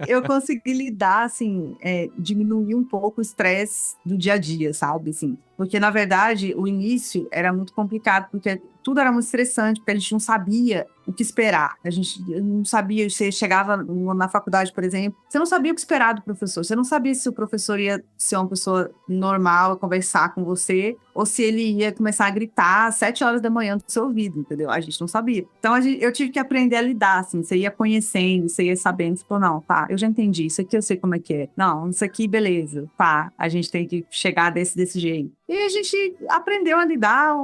eu consegui lidar, assim, diminuir um pouco o estresse do dia a dia, sabe? Assim, porque, na verdade, o início era muito complicado, porque tudo era muito estressante, porque a gente não sabia o que esperar. A gente não sabia, você chegava na faculdade, por exemplo, você não sabia o que esperar do professor, você não sabia se o professor ia ser uma pessoa normal, conversar com você, ou se ele ia começar a gritar às 7 horas da manhã do seu ouvido, entendeu? A gente não sabia. Então, eu tive que aprender a lidar, assim, você ia conhecendo, você ia sabendo, você falou, não, tá, eu já entendi, isso aqui eu sei como é que é. Não, isso aqui, beleza, tá, a gente tem que chegar desse jeito. E a gente aprendeu a lidar,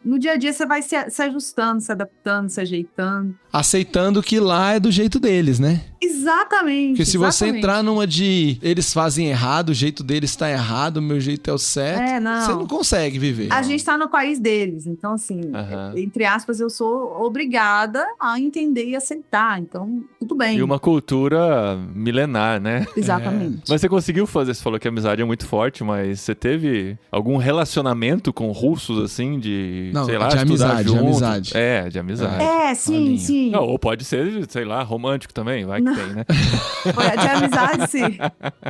no dia a dia você vai se ajustando, se adaptando, se ajeitando. Aceitando que lá é do jeito deles, né? Exatamente. Porque se você entrar numa de eles fazem errado, o jeito deles tá errado, o meu jeito é o certo, você não consegue viver. A gente tá no país deles, então assim, entre aspas, eu sou obrigada a entender e aceitar, então tudo bem. E uma cultura milenar, né? Exatamente. Mas você conseguiu fazer, você falou que a amizade é muito forte, mas você teve algum relacionamento com russos, assim, sei lá, de amizade, junto? De amizade. De amizade. Sim. Não, ou pode ser, sei lá, romântico também, vai que tem, né?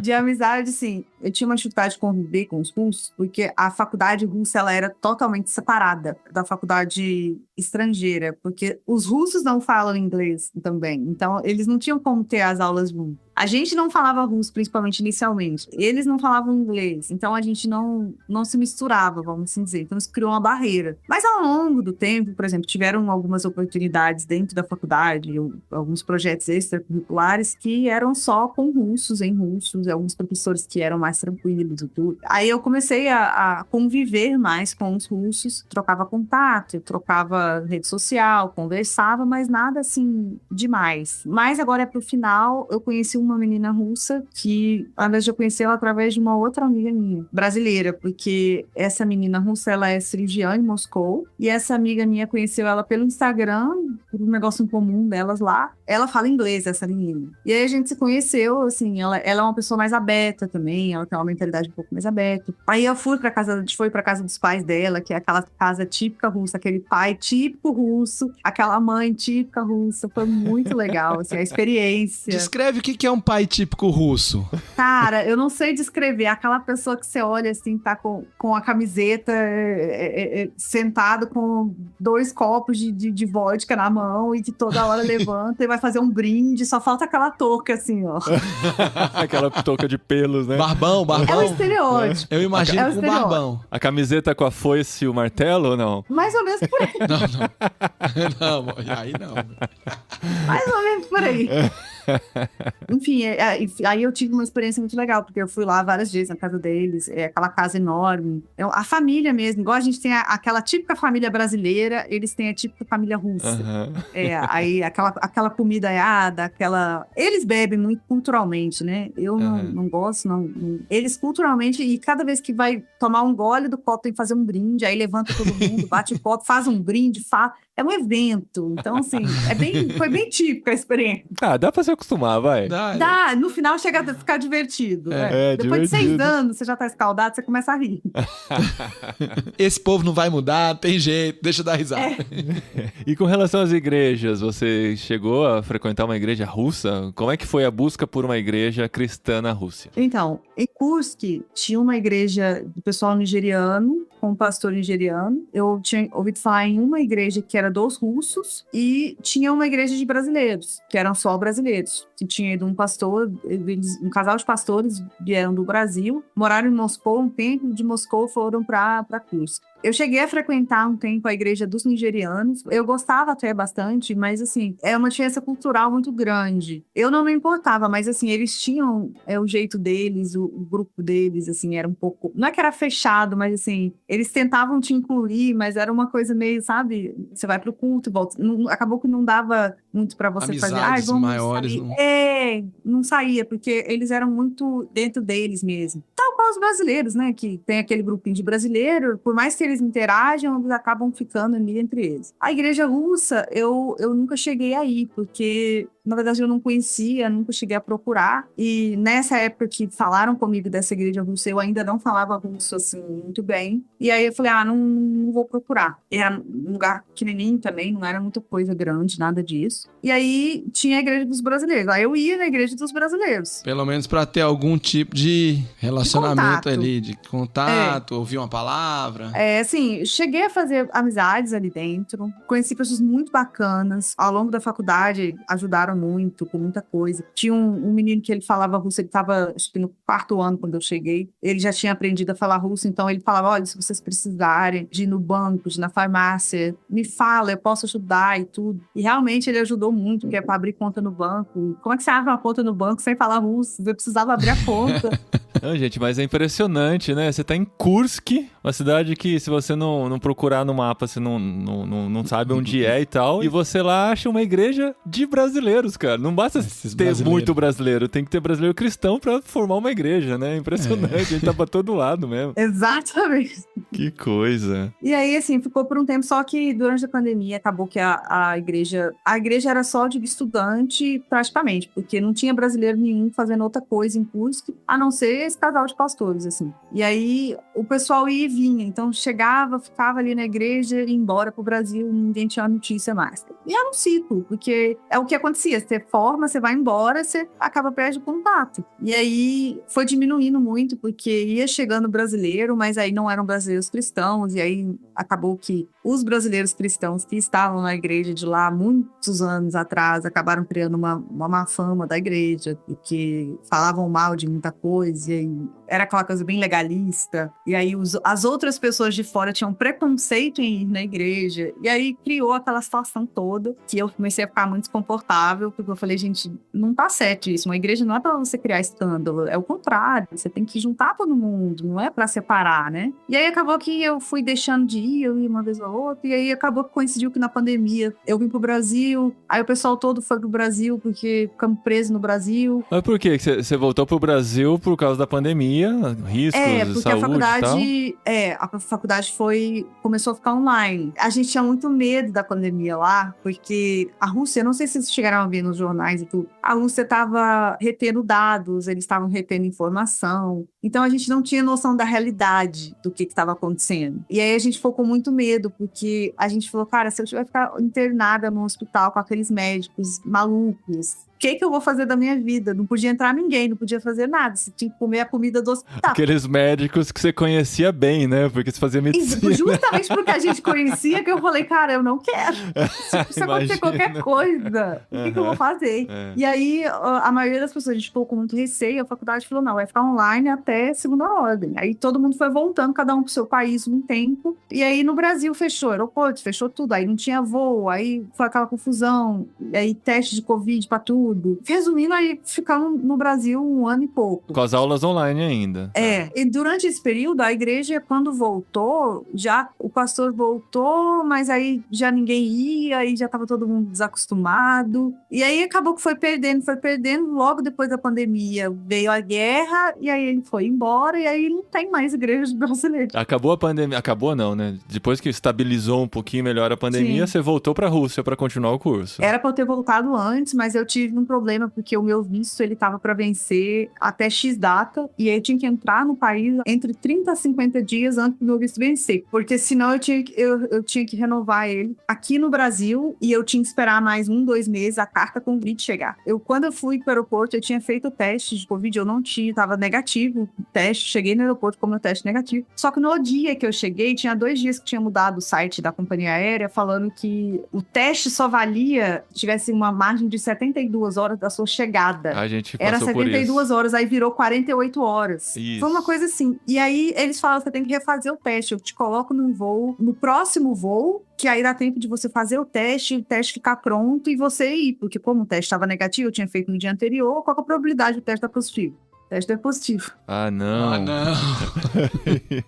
De amizade, sim. Eu tinha uma dificuldade de conviver com os russos, porque a faculdade russa, ela era totalmente separada da faculdade estrangeira, porque os russos não falam inglês também, então eles não tinham como ter as aulas juntos. A gente não falava russo, principalmente inicialmente. Eles não falavam inglês, então a gente não se misturava, vamos assim dizer. Então isso criou uma barreira. Mas ao longo do tempo, por exemplo, tiveram algumas oportunidades dentro da faculdade, alguns projetos extracurriculares que eram só com russos, em russos, alguns professores que eram mais tranquilos e tudo. Aí eu comecei a conviver mais com os russos, trocava contato, trocava rede social, conversava, mas nada assim demais. Mas agora pro final, eu conheci uma menina russa que, na verdade, eu conheci ela através de uma outra amiga minha, brasileira, porque essa menina russa, ela é cirurgiã em Moscou, e essa amiga minha conheceu ela pelo Instagram, por um negócio em comum delas lá. Ela fala inglês, essa menina. E aí a gente se conheceu, assim, ela é uma pessoa mais aberta também, ela tem uma mentalidade um pouco mais aberta. Aí a gente foi pra casa dos pais dela, que é aquela casa típica russa, aquele pai típico russo, aquela mãe típica russa, foi muito legal, assim, a experiência. Descreve o que é um pai típico russo. Cara, eu não sei descrever. Aquela pessoa que você olha assim, tá com a camiseta, sentado com 2 copos de vodka na mão e que toda hora levanta e vai fazer um brinde. Só falta aquela touca assim, ó. Aquela touca de pelos, né? Barbão. É um estereótipo. Eu imagino com barbão. A camiseta com a foice e o martelo ou não? Mais ou menos por aí. Não, aí não. Mais ou menos por aí. Enfim, aí eu tive uma experiência muito legal, porque eu fui lá várias vezes na casa deles, aquela casa enorme. A família mesmo, igual a gente tem aquela típica família brasileira, eles têm a típica família russa. Aí aquela comida aiada, eles bebem muito culturalmente, né? Eu não gosto, não. Eles culturalmente, e cada vez que vai tomar um gole do copo, tem que fazer um brinde, aí levanta todo mundo, bate o copo, faz um brinde, é um evento. Então, assim, foi bem típica a experiência. Ah, dá pra se acostumar, vai. Dá, no final chega a ficar divertido. Depois de 6 anos, você já tá escaldado, você começa a rir. Esse povo não vai mudar, tem jeito, deixa eu dar risada. E com relação às igrejas, você chegou a frequentar uma igreja russa? Como é que foi a busca por uma igreja cristã na Rússia? Então, em Kursk, tinha uma igreja do pessoal nigeriano, com um pastor nigeriano. Eu tinha ouvido falar em uma igreja que era dos russos e tinha uma igreja de brasileiros, que eram só brasileiros. Que tinha ido um pastor, um casal de pastores vieram do Brasil, moraram em Moscou um tempo, de Moscou foram para Kursk. Eu cheguei a frequentar um tempo a igreja dos nigerianos. Eu gostava até bastante, mas assim, é uma diferença cultural muito grande. Eu não me importava, mas assim, eles tinham o jeito deles, o grupo deles, assim, era um pouco... Não é que era fechado, mas assim, eles tentavam te incluir, mas era uma coisa meio, sabe? Você vai pro culto e volta. Acabou que não dava muito pra você amizades fazer... vamos maiores. sair. Não saía, porque eles eram muito dentro deles mesmo. Tal qual os brasileiros, né? Que tem aquele grupinho de brasileiro, por mais que eles interagem, eles acabam ficando ali entre eles. A igreja russa, eu nunca cheguei aí, porque, na verdade, eu não conhecia, nunca cheguei a procurar. E nessa época que falaram comigo dessa igreja russa, eu ainda não falava russo, assim, muito bem. E aí eu falei, não vou procurar. Era um lugar pequenininho também, não era muita coisa grande, nada disso. E aí tinha a igreja dos brasileiros. Aí eu ia na igreja dos brasileiros. Pelo menos pra ter algum tipo de relacionamento ali, de contato, ouvir uma palavra. Assim, cheguei a fazer amizades ali dentro, conheci pessoas muito bacanas, ao longo da faculdade ajudaram muito, com muita coisa. Tinha um menino que ele falava russo, ele estava acho que no 4º ano quando eu cheguei, ele já tinha aprendido a falar russo, então ele falava, olha, se vocês precisarem de ir no banco, de ir na farmácia, me fala, eu posso ajudar e tudo. E realmente ele ajudou muito, porque é para abrir conta no banco. Como é que você abre uma conta no banco sem falar russo? Eu precisava abrir a conta. Não, gente, mas é impressionante, né? Você tá em Kursk, uma cidade que se você não procurar no mapa, você não sabe onde é e tal. E você lá acha uma igreja de brasileiros, cara. Não basta ter muito brasileiro, tem que ter brasileiro cristão pra formar uma igreja, né? Impressionante, a gente tá pra todo lado mesmo. Exatamente. Que coisa. E aí, assim, ficou por um tempo, só que durante a pandemia acabou que a igreja era só de estudante praticamente, porque não tinha brasileiro nenhum fazendo outra coisa em Kursk, a não ser esse casal de pastores, assim. E aí o pessoal ia e vinha, então chegava, ficava ali na igreja e ia embora pro Brasil, ninguém tinha notícia mais. E era um ciclo, porque é o que acontecia, você forma, você vai embora, você acaba perdendo contato. E aí foi diminuindo muito, porque ia chegando brasileiro, mas aí não eram brasileiros cristãos, e aí acabou que os brasileiros cristãos que estavam na igreja de lá muitos anos atrás acabaram criando uma má fama da igreja, porque falavam mal de muita coisa, e aí era aquela coisa bem legalista, e aí as outras pessoas de fora tinham preconceito em ir na igreja, e aí criou aquela situação toda, que eu comecei a ficar muito desconfortável, porque eu falei, gente, não tá certo isso, uma igreja não é pra você criar escândalo, é o contrário, você tem que juntar todo mundo, não é pra separar, né? E aí acabou que eu fui deixando de ir, eu ia uma vez ou outra, e aí acabou que coincidiu que na pandemia eu vim pro Brasil, aí o pessoal todo foi pro Brasil, porque ficamos presos no Brasil. Mas por quê? Você voltou pro Brasil por causa da pandemia, riscos de saúde a faculdade, e tal? A faculdade começou a ficar online. A gente tinha muito medo da pandemia lá, porque a Rússia, eu não sei se vocês chegaram a ver nos jornais e tudo, a Rússia estava retendo dados, eles estavam retendo informação, então a gente não tinha noção da realidade do que estava acontecendo. E aí a gente ficou com muito medo, porque a gente falou, cara, se eu tiver que ficar internada no hospital com aqueles médicos malucos, o que eu vou fazer da minha vida? Não podia entrar ninguém, não podia fazer nada. Você tinha que comer a comida do hospital. Aqueles médicos que você conhecia bem, né? Porque você fazia medicina. Justamente porque a gente conhecia, que eu falei, cara, eu não quero. Se acontecer qualquer coisa, o que eu vou fazer? E aí, a maioria das pessoas, a gente ficou com muito receio, a faculdade falou, não, vai ficar online até segunda ordem. Aí todo mundo foi voltando, cada um pro seu país, um tempo. E aí no Brasil fechou, aeroporto, fechou tudo. Aí não tinha voo, aí foi aquela confusão. E aí teste de Covid pra tudo. tudo. Resumindo, aí ficamos no Brasil 1 ano e pouco. Com as aulas online ainda. E durante esse período, a igreja, quando voltou, já o pastor voltou, mas aí já ninguém ia, aí já estava todo mundo desacostumado. E aí acabou que foi perdendo. Logo depois da pandemia veio a guerra, e aí ele foi embora, e aí não tem mais igrejas brasileiras. Acabou a pandemia. Acabou não, né? Depois que estabilizou um pouquinho melhor a pandemia, você voltou pra Rússia pra continuar o curso. Era pra eu ter voltado antes, mas eu tive um problema, porque o meu visto, ele tava pra vencer até X data, e aí eu tinha que entrar no país entre 30 a 50 dias antes do meu visto vencer, porque senão eu tinha que renovar ele aqui no Brasil, e eu tinha que esperar mais 1-2 meses a carta convite chegar. Quando eu fui pro aeroporto, eu tinha feito o teste de Covid, eu não tinha, tava negativo o teste, cheguei no aeroporto com o meu teste negativo, só que no dia que eu cheguei, tinha 2 dias que tinha mudado o site da companhia aérea, falando que o teste só valia se tivesse uma margem de 72 horas da sua chegada. A gente passou Era por 72 isso. horas, aí virou 48 horas. Isso. Foi uma coisa assim. E aí eles falam, você tem que refazer o teste. Eu te coloco num voo, no próximo voo, que aí dá tempo de você fazer o teste ficar pronto e você ir. Porque como o teste estava negativo, eu tinha feito no dia anterior, qual que é a probabilidade do teste estar positivo? O teste é positivo. Ah, não.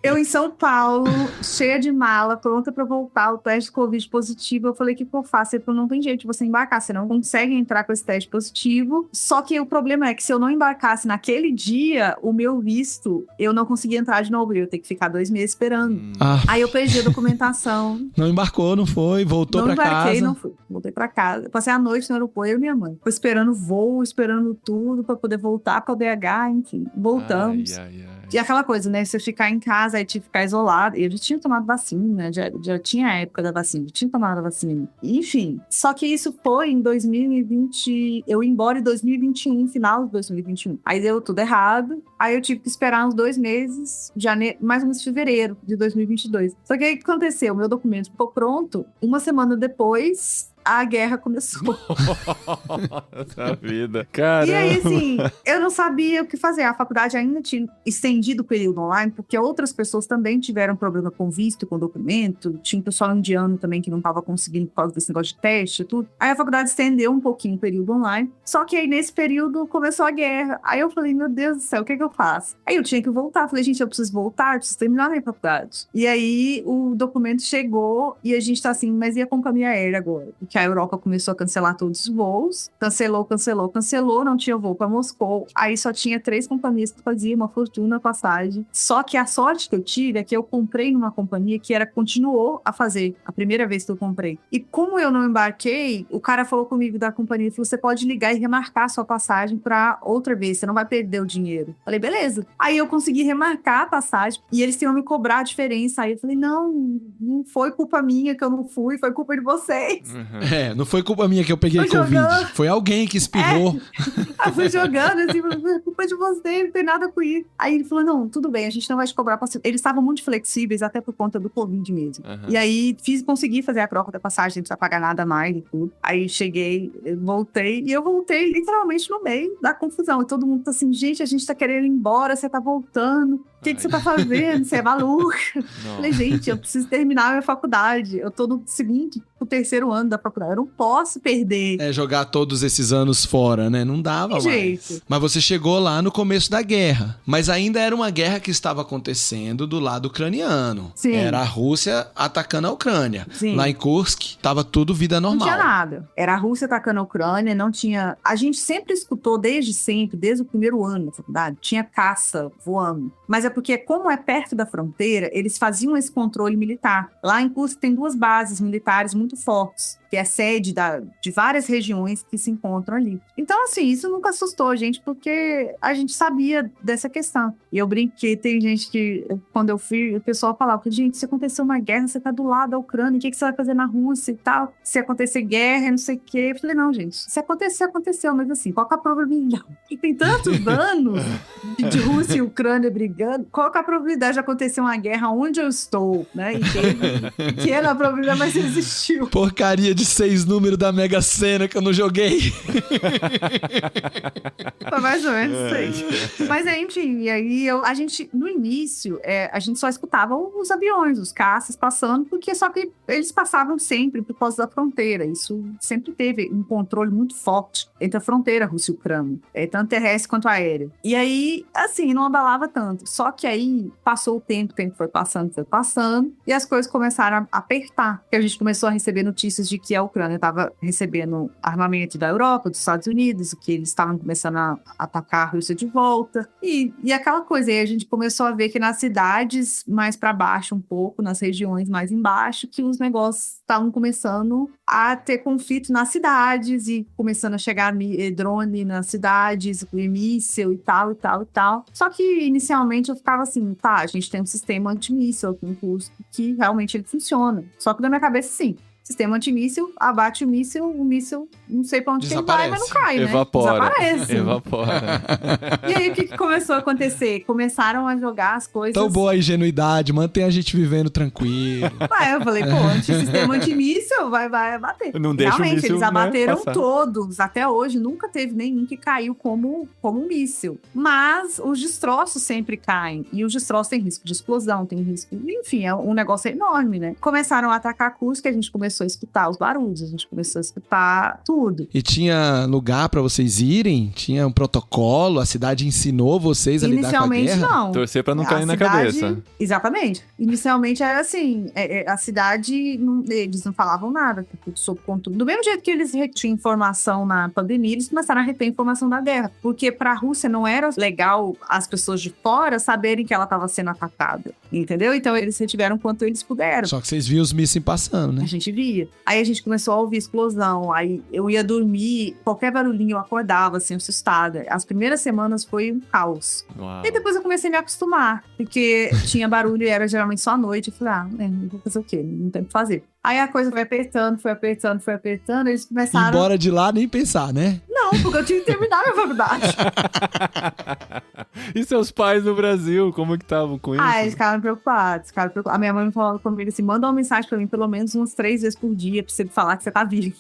Eu em São Paulo, cheia de mala, pronta pra voltar, o teste de Covid positivo. Eu falei, o que eu faço? Ele falou, não tem jeito de você embarcar, você não consegue entrar com esse teste positivo. Só que o problema é que se eu não embarcasse naquele dia, o meu visto, eu não conseguia entrar de novo, eu ia ter que ficar 2 meses esperando. Aí eu perdi a documentação. Não embarcou, não foi? Voltou pra casa? Não embarquei, não fui. Voltei pra casa. Passei a noite no aeroporto, eu e minha mãe. Foi esperando voo, esperando tudo pra poder voltar pra BH, enfim. Voltamos. E aquela coisa, né? Você ficar em casa, aí tinha que ficar isolado. Eu já tinha tomado vacina, né? Já tinha a época da vacina, já tinha tomado a vacina. Enfim, só que isso foi em 2020... Eu ia embora em 2021, final de 2021. Aí deu tudo errado. Aí eu tive que esperar uns 2 meses, mais ou menos fevereiro de 2022. Só que aí o que aconteceu? O meu documento ficou pronto. 1 semana depois, a guerra começou. Nossa vida. Caramba. E aí, assim, eu não sabia o que fazer. A faculdade ainda tinha estendido o período online, porque outras pessoas também tiveram problema com visto, com documento. Tinha pessoal indiano também que não estava conseguindo por causa desse negócio de teste e tudo. Aí a faculdade estendeu um pouquinho o período online. Só que aí, nesse período, começou a guerra. Aí eu falei, meu Deus do céu, o que eu faço? Aí eu tinha que voltar. Falei, gente, eu preciso voltar, eu preciso terminar a minha faculdade. E aí, o documento chegou e a gente tá assim, mas e a companhia aérea agora? Porque a Europa começou a cancelar todos os voos. Cancelou, não tinha voo para Moscou. Aí só tinha 3 companhias que faziam uma fortuna a passagem. Só que a sorte que eu tive é que eu comprei numa companhia que continuou a fazer a primeira vez que eu comprei. E como eu não embarquei, o cara falou comigo da companhia, falou, você pode ligar e remarcar a sua passagem para outra vez, você não vai perder o dinheiro. Falei, beleza. Aí eu consegui remarcar a passagem e eles iam me cobrar a diferença. Aí eu falei, não foi culpa minha que eu não fui, foi culpa de vocês. Não foi culpa minha que eu peguei Covid. Foi alguém que espirrou. Eu fui jogando, assim, foi culpa de você, não tem nada com isso. Aí ele falou, não, tudo bem, a gente não vai te cobrar. Eles estavam muito flexíveis, até por conta do Covid mesmo. E aí, consegui fazer a troca da passagem, sem precisar pagar nada mais e tudo. Aí cheguei, voltei literalmente no meio da confusão. E todo mundo tá assim, gente, a gente tá querendo ir embora, você tá voltando. O que você tá fazendo? Você é maluca? Falei, gente, eu preciso terminar a minha faculdade. Eu tô no terceiro ano da faculdade. Eu não posso perder. Jogar todos esses anos fora, né? Não dava mais. Jeito. Mas você chegou lá no começo da guerra. Mas ainda era uma guerra que estava acontecendo do lado ucraniano. Sim. Era a Rússia atacando a Ucrânia. Sim. Lá em Kursk, tava tudo vida normal. Não tinha nada. Era a Rússia atacando a Ucrânia, não tinha... A gente sempre escutou desde o primeiro ano da faculdade, tinha caça voando. Mas é porque, como é perto da fronteira, eles faziam esse controle militar. Lá em Kursk tem 2 bases militares muito fortes, que é sede de várias regiões que se encontram ali. Então, assim, isso nunca assustou a gente, porque a gente sabia dessa questão. E eu brinquei, tem gente que, quando eu fui, o pessoal falava, gente, se acontecer uma guerra, você tá do lado da Ucrânia, o que você vai fazer na Rússia e tal? Se acontecer guerra, não sei o quê. Eu falei, não, gente, se acontecer, aconteceu, mas assim, qual que é a probabilidade? E tem tantos anos de Rússia e Ucrânia brigando, qual que é a probabilidade de acontecer uma guerra onde eu estou, né? E pequena probabilidade, mas existiu. Porcaria de 6 números da Mega Sena que eu não joguei. Foi mais ou menos isso aí. Mas enfim, e aí a gente, no início, a gente só escutava os aviões, os caças passando, porque só que eles passavam sempre por causa da fronteira. Isso sempre teve um controle muito forte entre a fronteira Rússia e Ucrânia, tanto terrestre quanto aérea. E aí, assim, não abalava tanto. Só que aí passou o tempo foi passando, e as coisas começaram a apertar. Porque a gente começou a receber notícias de que a Ucrânia estava recebendo armamento da Europa, dos Estados Unidos, que eles estavam começando a atacar a Rússia de volta. E aquela coisa aí, a gente começou a ver que nas cidades mais para baixo um pouco, nas regiões mais embaixo, que os negócios estavam começando a ter conflito nas cidades e começando a chegar drone nas cidades, míssil e tal, e tal, e tal. Só que inicialmente eu ficava assim, tá, a gente tem um sistema antimíssil aqui no curso que realmente ele funciona. Só que na minha cabeça, sim. Sistema antimíssil, abate o míssil, não sei pra onde que ele vai, mas não cai, né? Evapora. Desaparece. Evapora. E aí, o que começou a acontecer? Começaram a jogar as coisas... Tão boa a ingenuidade, mantém a gente vivendo tranquilo. Eu falei, sistema antimíssil vai bater. Não deixa realmente, o míssil, eles abateram passar. Todos. Até hoje, nunca teve nenhum que caiu como míssil. Mas os destroços sempre caem. E os destroços têm risco de explosão, tem risco... Enfim, um negócio enorme, né? Começaram a atacar Kursk, que a gente começou a escutar os barulhos, a gente começou a escutar tudo. E tinha lugar pra vocês irem? Tinha um protocolo? A cidade ensinou vocês a lidar com a guerra? Inicialmente, não. Torcer pra não cair na cabeça. Exatamente. Inicialmente era assim, a cidade, eles não falavam nada, tá tudo sob controle. Do mesmo jeito que eles retinham informação na pandemia, eles começaram a reter informação da guerra. Porque pra Rússia não era legal as pessoas de fora saberem que ela estava sendo atacada. Entendeu? Então eles retiveram quanto eles puderam. Só que vocês viam os mísseis passando, né? A gente via. Aí a gente começou a ouvir explosão, aí eu ia dormir, qualquer barulhinho eu acordava, assim, assustada. As primeiras semanas foi um caos. Uau. E depois eu comecei a me acostumar, porque tinha barulho e era geralmente só à noite. Eu falei, vou fazer o quê? Não tem o que fazer. Aí a coisa foi apertando, eles começaram... Embora de lá, nem pensar, né? Não, porque eu tinha que terminar a minha faculdade. E seus pais no Brasil, como que estavam com isso? Eles ficaram preocupados. A minha mãe falou comigo assim, manda uma mensagem pra mim pelo menos umas 3 vezes por dia pra você falar que você tá vivo.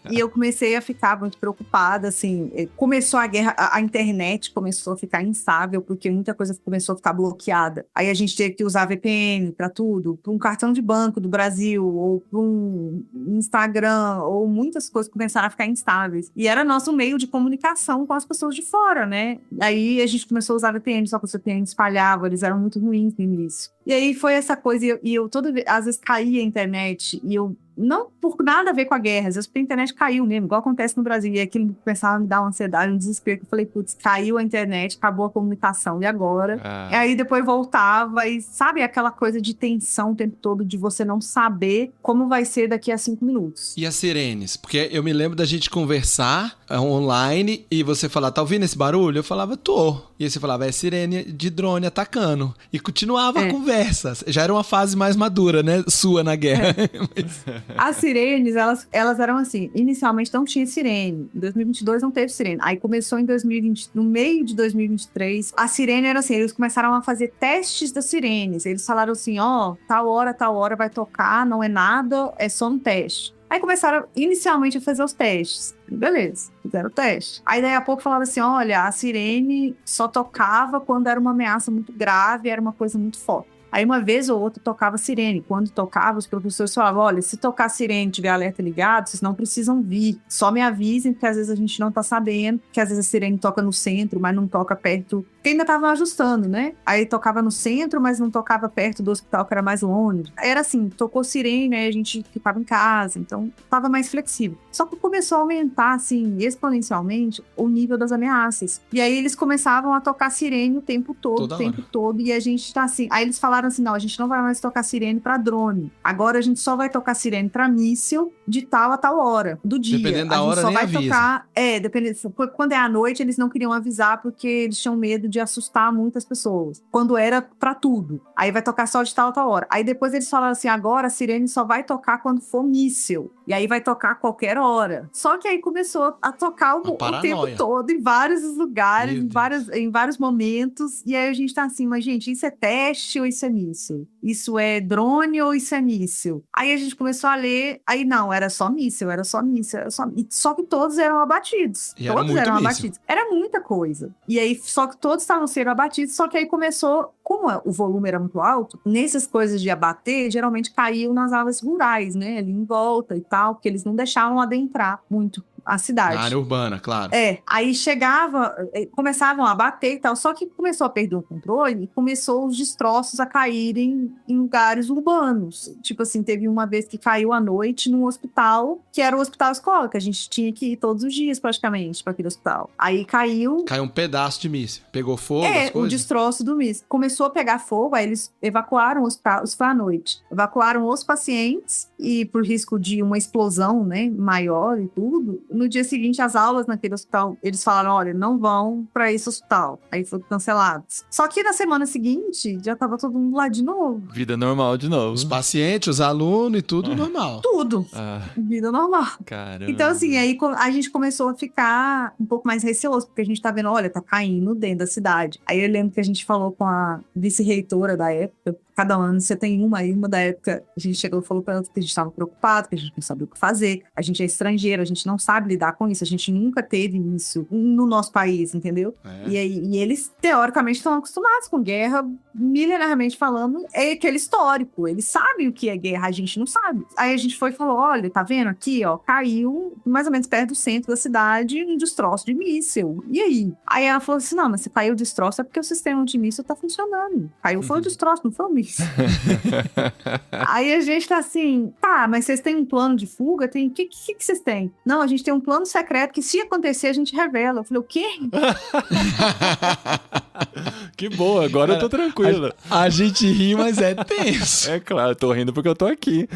E eu comecei a ficar muito preocupada, assim, começou a guerra, a internet começou a ficar instável, porque muita coisa começou a ficar bloqueada. Aí a gente teve que usar VPN pra tudo, pra um cartão de banco do Brasil, ou pra um Instagram, ou muitas coisas começaram a ficar instáveis. E era nosso meio de comunicação com as pessoas de fora, né? Aí a gente começou a usar VPN, só que os VPN espalhavam, eles eram muito ruins no início. E aí foi essa coisa, e eu às vezes caía a internet, e eu não por nada a ver com a guerra, às vezes porque a internet caiu mesmo, igual acontece no Brasil, e aquilo começava a me dar uma ansiedade, um desespero, que eu falei, putz, caiu a internet, acabou a comunicação, e agora? E aí depois voltava, e sabe aquela coisa de tensão o tempo todo, de você não saber como vai ser daqui a 5 minutos. E as sirenes? Porque eu me lembro da gente conversar online, e você falar, tá ouvindo esse barulho? Eu falava, tô. E aí você falava, é sirene de drone atacando. E continuava a conversa. Já era uma fase mais madura, né? Sua na guerra. Mas... As sirenes, elas eram assim, inicialmente não tinha sirene, em 2022 não teve sirene, aí começou em 2020, no meio de 2023, a sirene era assim, eles começaram a fazer testes das sirenes, eles falaram assim, tal hora vai tocar, não é nada, é só um teste. Aí começaram inicialmente a fazer os testes. Beleza, fizeram o teste. Aí daí a pouco falaram assim, olha, a sirene só tocava quando era uma ameaça muito grave, era uma coisa muito forte. Aí uma vez ou outra tocava sirene. Quando tocava, os professores falavam, olha, se tocar sirene e tiver alerta ligado, vocês não precisam vir. Só me avisem, porque às vezes a gente não tá sabendo, que às vezes a sirene toca no centro, mas não toca perto, porque ainda estavam ajustando, né? Aí tocava no centro, mas não tocava perto do hospital, que era mais longe. Era assim, tocou sirene, aí a gente ficava em casa, então tava mais flexível. Só que começou a aumentar, assim, exponencialmente, o nível das ameaças. E aí eles começavam a tocar sirene o tempo todo, e a gente tá assim... Aí eles falaram assim, não, a gente não vai mais tocar sirene pra drone. Agora a gente só vai tocar sirene pra míssil de tal a tal hora do dia. Dependendo da hora, só nem vai avisa. tocar... dependendo... Quando é à noite, eles não queriam avisar porque eles tinham medo de assustar muitas pessoas, quando era pra tudo. Aí vai tocar só de tal a tal hora. Aí depois eles falaram assim, agora a sirene só vai tocar quando for míssil. E aí vai tocar a qualquer hora. Só que aí começou a tocar o tempo todo, em vários lugares, em vários momentos. E aí a gente tá assim, mas gente, isso é teste ou isso é míssil? Isso é drone ou isso é míssil? Aí a gente começou a ler, aí não, era só míssil, era só míssil, era só... Só que todos eram abatidos. E todos eram abatidos. Era muita coisa. E aí, só que todos estavam sendo abatidos, só que aí começou, como o volume era muito alto, nessas coisas de abater, geralmente caíam nas áreas rurais, né? Ali em volta e tal, porque eles não deixavam adentrar muito a cidade. Na área urbana, claro. Aí chegava, começavam a bater e tal, só que começou a perder o controle e começou os destroços a caírem em lugares urbanos. Tipo assim, teve uma vez que caiu à noite num hospital, que era o hospital escola, que a gente tinha que ir todos os dias praticamente para aquele hospital. Aí caiu... Caiu um pedaço de míssil. Pegou fogo, as coisas? O destroço do míssil. Começou a pegar fogo, aí eles evacuaram o hospital, isso foi à noite. Evacuaram os pacientes e por risco de uma explosão, né, maior e tudo. No dia seguinte, as aulas naquele hospital, eles falaram, olha, não vão para esse hospital. Aí foram cancelados. Só que na semana seguinte, já tava todo mundo lá de novo. Vida normal de novo. Os pacientes, os alunos e tudo normal. Tudo. Vida normal. Caramba. Então, assim, aí a gente começou a ficar um pouco mais receoso, porque a gente tá vendo, olha, tá caindo dentro da cidade. Aí eu lembro que a gente falou com a vice-reitora da época, cada ano você tem uma da época, a gente chegou e falou pra ela que a gente estava preocupado, que a gente não sabia o que fazer, a gente é estrangeiro, a gente não sabe lidar com isso, a gente nunca teve isso no nosso país, entendeu? E eles, teoricamente, estão acostumados com guerra, milenarmente falando, é aquele histórico, eles sabem o que é guerra, a gente não sabe. Aí a gente foi e falou, olha, tá vendo aqui, ó, caiu mais ou menos perto do centro da cidade um destroço de míssil, e aí? Aí ela falou assim, não, mas se caiu o destroço é porque o sistema de míssil tá funcionando, caiu foi o destroço, não foi o míssil. Aí a gente tá assim, tá, mas vocês têm um plano de fuga? O que vocês têm? Não, a gente tem um plano secreto que se acontecer a gente revela. Eu falei, o quê? Que boa, agora eu tô tranquila. A gente ri, mas é tenso. É claro, eu tô rindo porque eu tô aqui.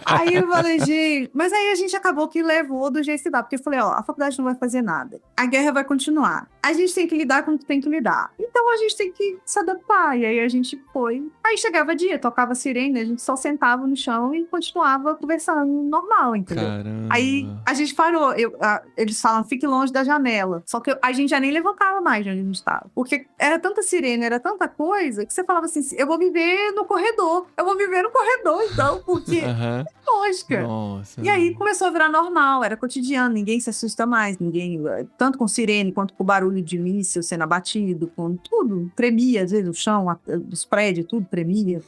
Aí eu falei, gente, mas aí a gente acabou que levou do jeito que dá, porque eu falei, ó, a faculdade não vai fazer nada, a guerra vai continuar, a gente tem que lidar com o que tem que lidar, então a gente tem que se adaptar, e aí a gente foi, aí chegava dia, tocava sirene, a gente só sentava no chão e continuava conversando normal, entendeu? Caramba. Aí a gente parou, eles falam, fique longe da janela, só que a gente já nem levantava mais de onde a gente estava, porque era tanta sirene, era tanta coisa, que você falava assim, eu vou viver no corredor, então, porque é lógica. Nossa. E aí começou a virar normal, era cotidiano, ninguém se assusta mais, ninguém, tanto com sirene quanto com barulho de míssil sendo abatido, com tudo, tremia, às vezes o chão, os prédios, tudo tremia.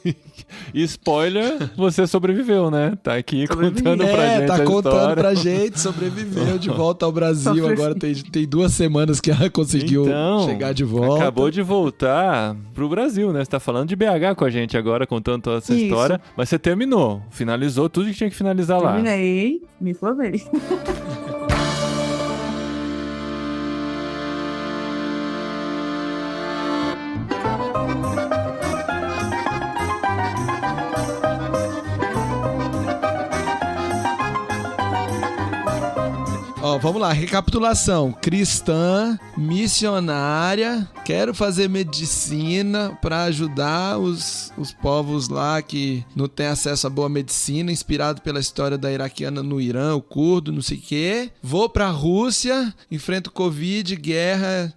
E spoiler, você sobreviveu, né? Tá aqui contando pra gente tá contando história. pra gente, sobreviveu de volta ao Brasil, agora tem 2 semanas que ela conseguiu chegar de volta. Acabou de voltar pro Brasil, né? Você tá falando de BH com a gente agora, contando toda essa história, mas você terminou, finalizou tudo que tinha que finalizar lá. Terminei, me formei. Ó, vamos lá, recapitulação. Cristã, missionária, quero fazer medicina para ajudar os povos lá que não têm acesso a boa medicina, inspirado pela história da iraquiana no Irã, o curdo, não sei o quê. Vou pra Rússia, enfrento Covid, guerra,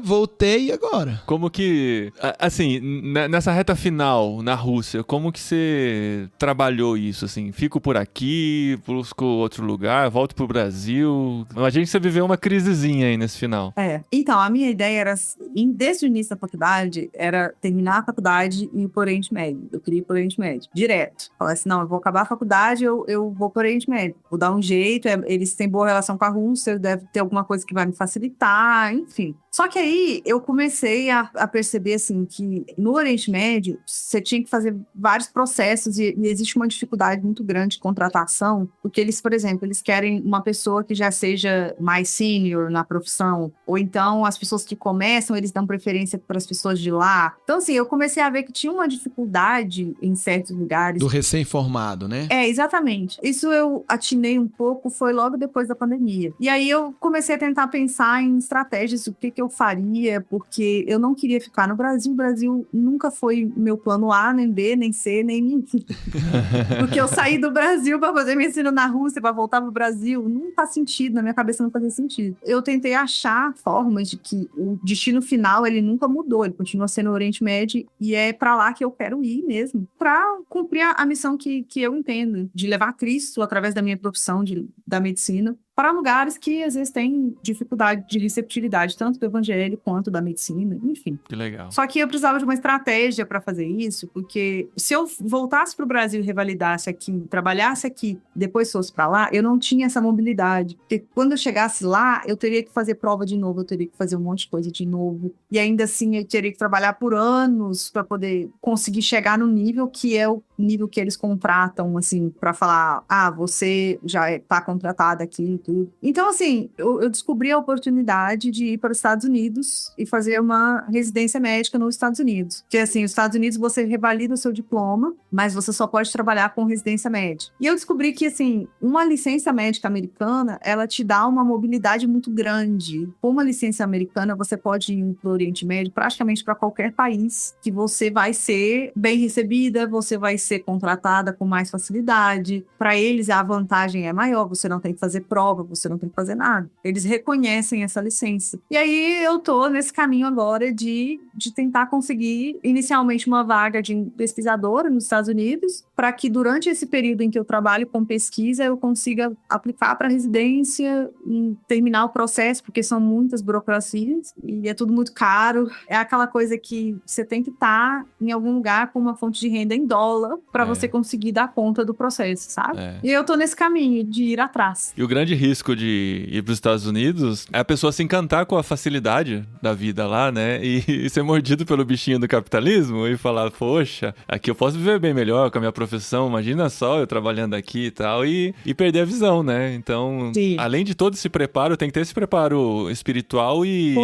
voltei e agora? Como que, assim, nessa reta final na Rússia, como que você trabalhou isso, assim? Fico por aqui, busco outro lugar, volto pro Brasil? Imagina que você viveu uma crisezinha aí nesse final. Então, a minha ideia era, desde o início da faculdade, era terminar a faculdade e ir pro Oriente Médio. Eu queria ir pro Oriente Médio, direto. Falar assim, não, eu vou acabar a faculdade, eu vou pro Oriente Médio. Vou dar um jeito, eles têm boa relação com a Rússia, deve ter alguma coisa que vai me facilitar, enfim. Só que aí eu comecei a perceber assim que no Oriente Médio você tinha que fazer vários processos e existe uma dificuldade muito grande de contratação, porque eles, por exemplo, eles querem uma pessoa que já seja mais sênior na profissão, ou então as pessoas que começam, eles dão preferência para as pessoas de lá. Então, assim, eu comecei a ver que tinha uma dificuldade em certos lugares. Do recém-formado, né? Exatamente. Isso eu atinei um pouco, foi logo depois da pandemia. E aí eu comecei a tentar pensar em estratégias, o que eu faria, porque eu não queria ficar no Brasil. O Brasil nunca foi meu plano A, nem B, nem C, nem nenhum. Porque eu saí do Brasil para fazer medicina na Rússia, para voltar pro Brasil, não faz sentido, na minha cabeça não fazia sentido. Eu tentei achar formas de que o destino final, ele nunca mudou, ele continua sendo o Oriente Médio, e é para lá que eu quero ir mesmo, para cumprir a missão que eu entendo, de levar Cristo através da minha profissão da medicina para lugares que às vezes têm dificuldade de receptividade, tanto do evangelho quanto da medicina, enfim. Que legal. Só que eu precisava de uma estratégia para fazer isso, porque se eu voltasse para o Brasil e revalidasse aqui, trabalhasse aqui, depois fosse para lá, eu não tinha essa mobilidade. Porque quando eu chegasse lá, eu teria que fazer prova de novo, eu teria que fazer um monte de coisa de novo. E ainda assim, eu teria que trabalhar por anos para poder conseguir chegar no nível que é o nível que eles contratam, assim, para falar, você já está contratada aqui, tudo. Então, assim, eu descobri a oportunidade de ir para os Estados Unidos e fazer uma residência médica nos Estados Unidos. Porque, assim, os Estados Unidos você revalida o seu diploma, mas você só pode trabalhar com residência médica. E eu descobri que, assim, uma licença médica americana, ela te dá uma mobilidade muito grande. Com uma licença americana, você pode ir para o Oriente Médio praticamente para qualquer país que você vai ser bem recebida, você vai ser contratada com mais facilidade. Para eles, a vantagem é maior, você não tem que fazer prova, você não tem que fazer nada. Eles reconhecem essa licença. E aí eu tô nesse caminho agora de tentar conseguir inicialmente uma vaga de pesquisadora nos Estados Unidos, para que durante esse período em que eu trabalho com pesquisa, eu consiga aplicar para residência e terminar o processo, porque são muitas burocracias e é tudo muito caro. É aquela coisa que você tem que estar em algum lugar com uma fonte de renda em dólar para você conseguir dar conta do processo, sabe? E eu tô nesse caminho de ir atrás. E o grande risco de ir para os Estados Unidos é a pessoa se encantar com a facilidade da vida lá, né? E ser mordido pelo bichinho do capitalismo e falar, poxa, aqui eu posso viver bem melhor com a minha profissão, imagina só eu trabalhando aqui e tal, e perder a visão, né? Então, além de todo esse preparo, tem que ter esse preparo espiritual e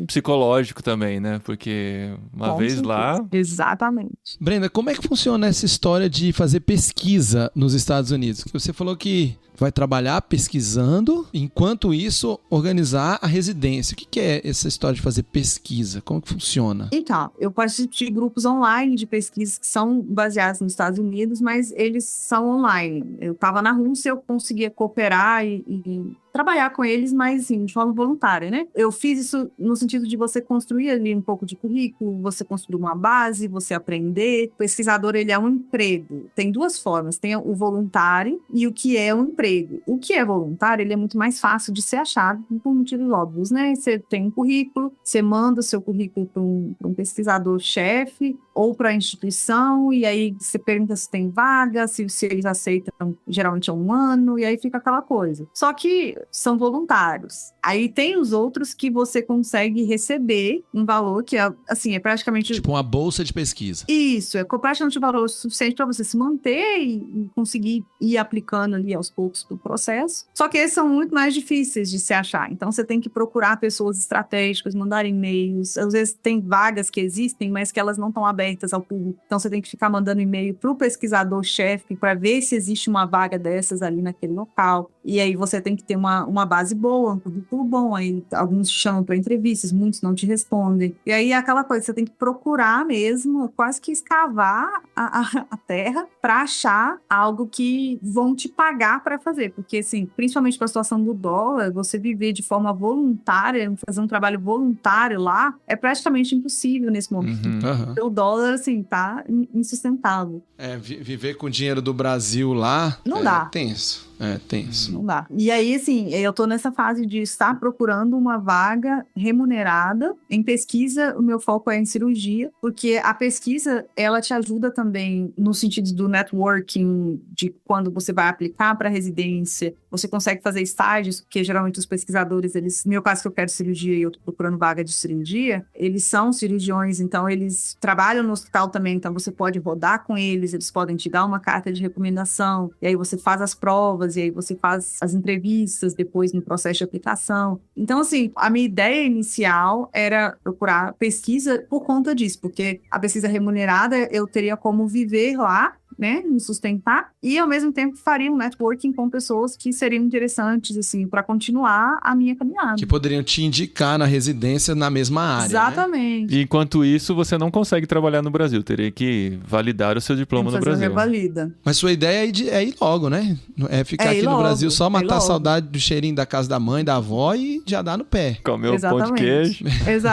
psicológico também, né? Porque uma vez lá... Exatamente. Brenda, como é que funciona essa história de fazer pesquisa nos Estados Unidos? Que você falou que vai trabalhar pesquisando, enquanto isso, organizar a residência. O que é essa história de fazer pesquisa? Como que funciona? Então, eu participo de grupos online de pesquisa que são baseados nos Estados Unidos, mas eles são online. Eu estava na Rússia, eu conseguia cooperar e trabalhar com eles, mas assim, de forma voluntária, né? Eu fiz isso no sentido de você construir ali um pouco de currículo, você construir uma base, você aprender. O pesquisador, ele é um emprego. Tem duas formas, tem o voluntário e o que é um emprego. O que é voluntário, ele é muito mais fácil de ser achado por motivos óbvios, né? Você tem um currículo, você manda o seu currículo para um pesquisador-chefe ou para a instituição, e aí você pergunta se tem vaga, se eles aceitam, geralmente é 1 ano, e aí fica aquela coisa. Só que são voluntários. Aí tem os outros que você consegue receber um valor que é, assim, é praticamente... Tipo uma bolsa de pesquisa. Isso, é praticamente um valor suficiente para você se manter e conseguir ir aplicando ali aos poucos do processo. Só que esses são muito mais difíceis de se achar. Então você tem que procurar pessoas estratégicas, mandar e-mails. Às vezes tem vagas que existem, mas que elas não estão abertas ao público. Então você tem que ficar mandando e-mail para o pesquisador-chefe para ver se existe uma vaga dessas ali naquele local. E aí você tem que ter uma base boa, um currículo bom. Aí alguns te chamam para entrevistas, muitos não te respondem. E aí é aquela coisa, você tem que procurar mesmo, quase que escavar a terra para achar algo que vão te pagar para fazer. Porque, assim, principalmente para a situação do dólar, você viver de forma voluntária, fazer um trabalho voluntário lá, é praticamente impossível nesse momento. Porque o dólar, assim, tá insustentável. Viver com o dinheiro do Brasil lá... Não dá. Tenso. Tenso. Não dá. E aí, assim, eu tô nessa fase de estar procurando uma vaga remunerada. Em pesquisa, o meu foco é em cirurgia, porque a pesquisa, ela te ajuda também no sentido do networking, de quando você vai aplicar para residência, você consegue fazer estágios, porque geralmente os pesquisadores, eles, no meu caso que eu quero cirurgia e eu tô procurando vaga de cirurgia, eles são cirurgiões, então eles trabalham no hospital também, então você pode rodar com eles podem te dar uma carta de recomendação, e aí você faz as provas, e aí você faz as entrevistas depois no processo de aplicação. Então, assim, a minha ideia inicial era procurar pesquisa por conta disso, porque a pesquisa remunerada eu teria como viver lá, né, me sustentar, e ao mesmo tempo faria um networking com pessoas que seriam interessantes, assim, para continuar a minha caminhada. Que poderiam te indicar na residência na mesma área. Exatamente. E enquanto isso, você não consegue trabalhar no Brasil, teria que validar o seu diploma no Brasil. Revalida. Mas sua ideia é ir logo, né? É ficar aqui no Brasil só matar a saudade do cheirinho da casa da mãe, da avó e já dar no pé. Comer um pão de queijo,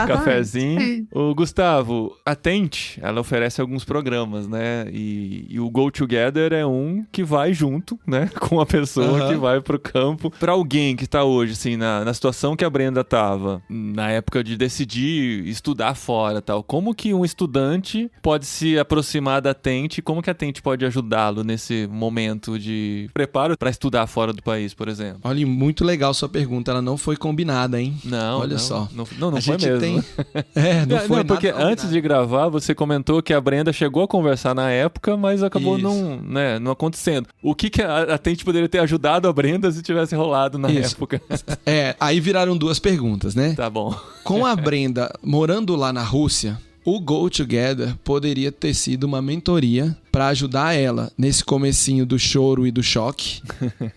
cafezinho. O Gustavo, a Tente, ela oferece alguns programas, né? E o Go Together é um que vai junto, né? Com a pessoa que vai pro campo. Pra alguém que tá hoje, assim, na situação que a Brenda tava, na época de decidir estudar fora e tal, como que um estudante pode se aproximar da Tente? Como que a Tente pode ajudá-lo nesse momento de preparo pra estudar fora do país, por exemplo? Olha, muito legal sua pergunta. Ela não foi combinada, hein? Não, olha só. Não foi mesmo. Não foi nada porque antes de gravar, você comentou que a Brenda chegou a conversar na época, mas acabou não acontecendo. O que a Tente poderia ter ajudado a Brenda se tivesse rolado na época? Aí viraram duas perguntas, né? Tá bom. Com a Brenda morando lá na Rússia, o Go Together poderia ter sido uma mentoria para ajudar ela nesse comecinho do choro e do choque,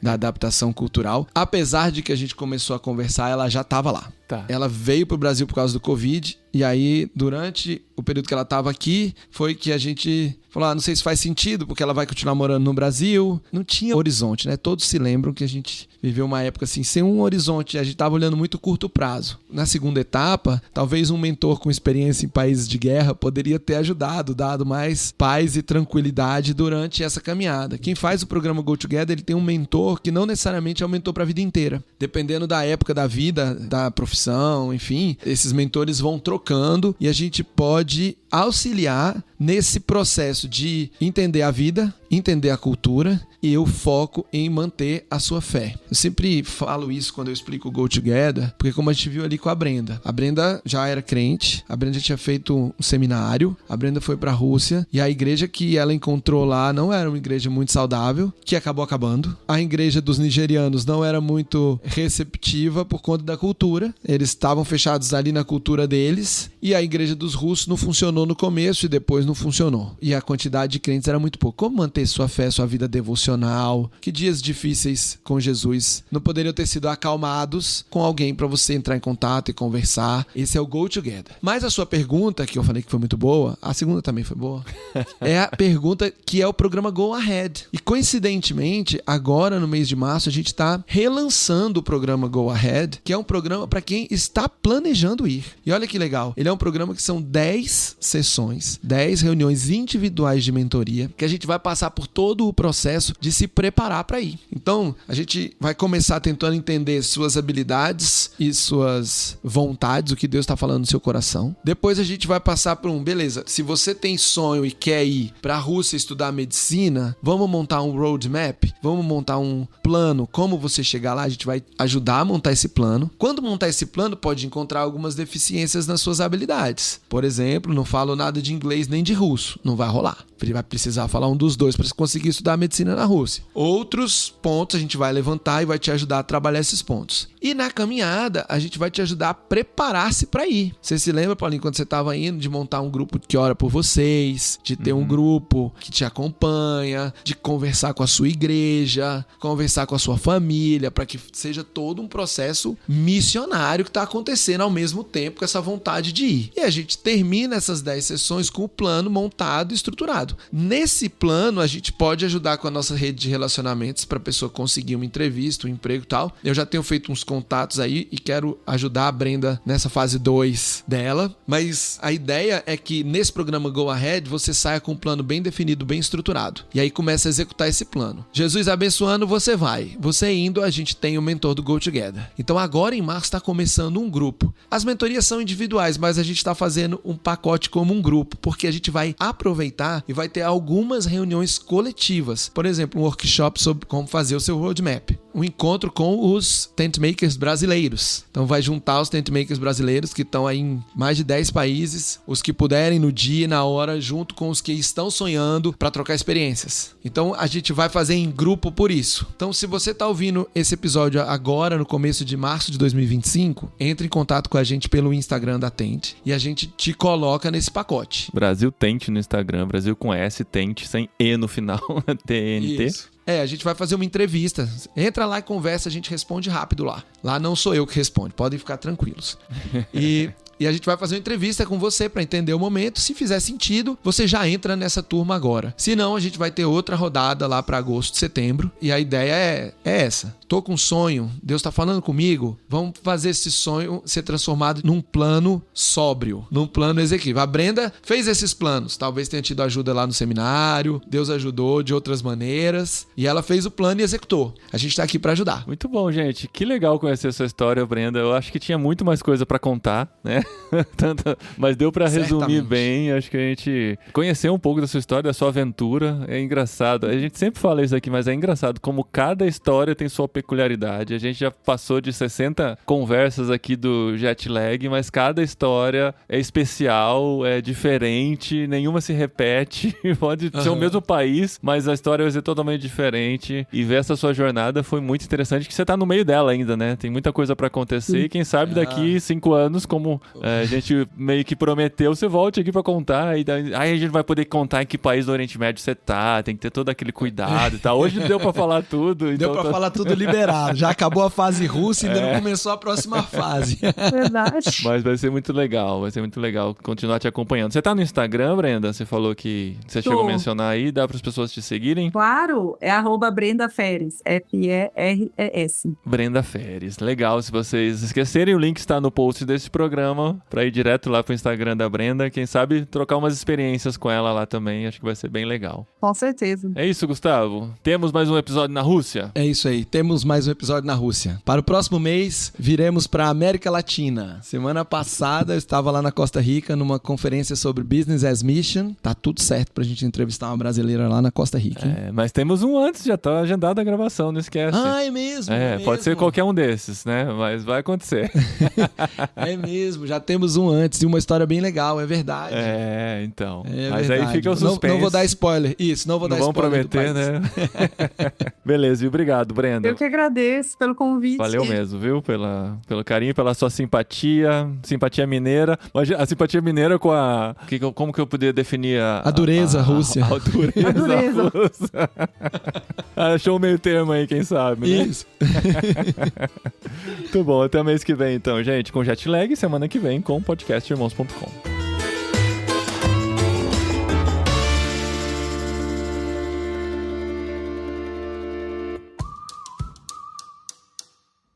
da adaptação cultural. Apesar de que a gente começou a conversar, ela já estava lá. Tá. Ela veio pro Brasil por causa do Covid, e aí, durante o período que ela estava aqui, foi que a gente falou, não sei se faz sentido, porque ela vai continuar morando no Brasil. Não tinha horizonte, né? Todos se lembram que a gente viveu uma época assim, sem um horizonte, a gente estava olhando muito curto prazo. Na segunda etapa, talvez um mentor com experiência em países de guerra poderia ter ajudado, dado mais paz e tranquilidade durante essa caminhada. Quem faz o programa Go Together, ele tem um mentor que não necessariamente é um mentor para a vida inteira. Dependendo da época da vida, da profissão, enfim, esses mentores vão trocando e a gente pode auxiliar nesse processo de entender a vida, entender a cultura e o foco em manter a sua fé. Eu sempre falo isso quando eu explico o Go Together, porque como a gente viu ali com a Brenda já era crente, a Brenda já tinha feito um seminário, a Brenda foi para a Rússia e a igreja que ela encontrou lá não era uma igreja muito saudável, que acabou acabando. A igreja dos nigerianos não era muito receptiva por conta da cultura, eles estavam fechados ali na cultura deles, e a igreja dos russos não funcionou no começo e depois não funcionou. E a quantidade de crentes era muito pouco. Como manter sua fé, sua vida devocional? Que dias difíceis com Jesus não poderiam ter sido acalmados com alguém para você entrar em contato e conversar? Esse é o Go Together. Mas a sua pergunta, que eu falei que foi muito boa, a segunda também foi boa, é a pergunta que é o programa Go Ahead. E coincidentemente, agora no mês de março, a gente está relançando o programa Go Ahead, que é um programa para quem está planejando ir. E olha que legal, ele é um programa que são 10 sessões, 10 reuniões individuais de mentoria, que a gente vai passar por todo o processo de se preparar para ir. Então, a gente vai começar tentando entender suas habilidades e suas vontades, o que Deus está falando no seu coração. Depois a gente vai passar por beleza, se você tem sonho e quer ir para a Rússia estudar medicina, vamos montar um roadmap, vamos montar um plano, como você chegar lá, a gente vai ajudar a montar esse plano. Quando montar esse plano, pode encontrar algumas deficiências nas suas habilidades. Por exemplo, não falo nada de inglês nem de russo, não vai rolar. Ele vai precisar falar um dos dois para conseguir estudar medicina na Rússia. Outros pontos a gente vai levantar e vai te ajudar a trabalhar esses pontos. E na caminhada, a gente vai te ajudar a preparar-se para ir. Você se lembra, Paulinho, quando você estava indo, de montar um grupo que ora por vocês, de ter um grupo que te acompanha, de conversar com a sua igreja, conversar com a sua família, para que seja todo um processo missionário que está acontecendo ao mesmo tempo com essa vontade de ir. E a gente termina essas 10 sessões com o plano montado e estruturado. Nesse plano, a gente pode ajudar com a nossa rede de relacionamentos para a pessoa conseguir uma entrevista, um emprego e tal. Eu já tenho feito uns contatos aí e quero ajudar a Brenda nessa fase 2 dela. Mas a ideia é que nesse programa Go Ahead você saia com um plano bem definido, bem estruturado. E aí começa a executar esse plano. Jesus abençoando, você vai. Você indo, a gente tem o mentor do Go Together. Então agora em março está começando um grupo. As mentorias são individuais, mas a gente está fazendo um pacote como um grupo, porque a gente vai aproveitar e vai ter algumas reuniões coletivas. Por exemplo, um workshop sobre como fazer o seu roadmap. Um encontro com os tent makers brasileiros. Então vai juntar os tent makers brasileiros que estão aí em mais de 10 países, os que puderem no dia e na hora, junto com os que estão sonhando para trocar experiências. Então a gente vai fazer em grupo por isso. Então se você está ouvindo esse episódio agora, no começo de março de 2025, entre em contato com a gente pelo Instagram da Tent e a gente te coloca nesse pacote. Brasil Tent no Instagram, Brasil com S, Tent, sem E no final, TNT. Isso. A gente vai fazer uma entrevista. Entra lá e conversa, a gente responde rápido lá. Lá não sou eu que responde, podem ficar tranquilos. E a gente vai fazer uma entrevista com você para entender o momento. Se fizer sentido, você já entra nessa turma agora. Se não, a gente vai ter outra rodada lá para agosto, setembro. E a ideia é essa. Tô com um sonho, Deus tá falando comigo. Vamos fazer esse sonho ser transformado num plano sóbrio, num plano executivo. A Brenda fez esses planos. Talvez tenha tido ajuda lá no seminário. Deus ajudou de outras maneiras. E ela fez o plano e executou. A gente tá aqui para ajudar. Muito bom, gente. Que legal conhecer a sua história, Brenda. Eu acho que tinha muito mais coisa para contar, né? Mas deu pra resumir bem. Acho que a gente conheceu um pouco da sua história, da sua aventura. É engraçado. A gente sempre fala isso aqui, mas é engraçado como cada história tem sua peculiaridade. A gente já passou de 60 conversas aqui do jet lag, mas cada história é especial, é diferente, nenhuma se repete. Pode ser o mesmo país, mas a história vai ser totalmente diferente. E ver essa sua jornada foi muito interessante, que você tá no meio dela ainda, né? Tem muita coisa pra acontecer e quem sabe daqui 5 anos, como a gente meio que prometeu, você volte aqui pra contar. E daí, aí a gente vai poder contar em que país do Oriente Médio você tá, tem que ter todo aquele cuidado e tal. Hoje deu pra falar tudo. Deu pra falar tudo liberado. Já acabou a fase russa e ainda não começou a próxima fase. Verdade. Mas vai ser muito legal continuar te acompanhando. Você tá no Instagram, Brenda? Você falou que você chegou a mencionar aí, dá para as pessoas te seguirem? Claro, é @Brenda Feres, F-E-R-E-S. Brenda Feres, legal. Se vocês esquecerem, o link está no post desse programa, para ir direto lá pro Instagram da Brenda. Quem sabe trocar umas experiências com ela lá também, acho que vai ser bem legal. Com certeza. É isso, Gustavo. Temos mais um episódio na Rússia? É isso aí, temos mais um episódio na Rússia. Para o próximo mês, viremos para a América Latina. Semana passada eu estava lá na Costa Rica numa conferência sobre Business as Mission. Tá tudo certo pra gente entrevistar uma brasileira lá na Costa Rica. Mas temos um antes, já tá agendada a gravação, não esquece. É mesmo? Pode ser qualquer um desses, né? Mas vai acontecer. É mesmo, já temos um antes e uma história bem legal, é verdade. Então. É mas verdade. Aí fica o suspense. Não vou dar spoiler. Isso, não vou dar spoiler. Não vamos prometer, né? Beleza, e obrigado, Brenda. Eu que agradeço pelo convite. Valeu mesmo, viu? Pelo carinho, pela sua simpatia mineira. Mas a simpatia mineira com a... Como que eu poderia definir a dureza Rússia. A dureza russa. Achou um meio termo aí, quem sabe, né? Isso. Muito bom, até mês que vem então, gente, com Jetlag, semana que vem com podcastirmãos.com.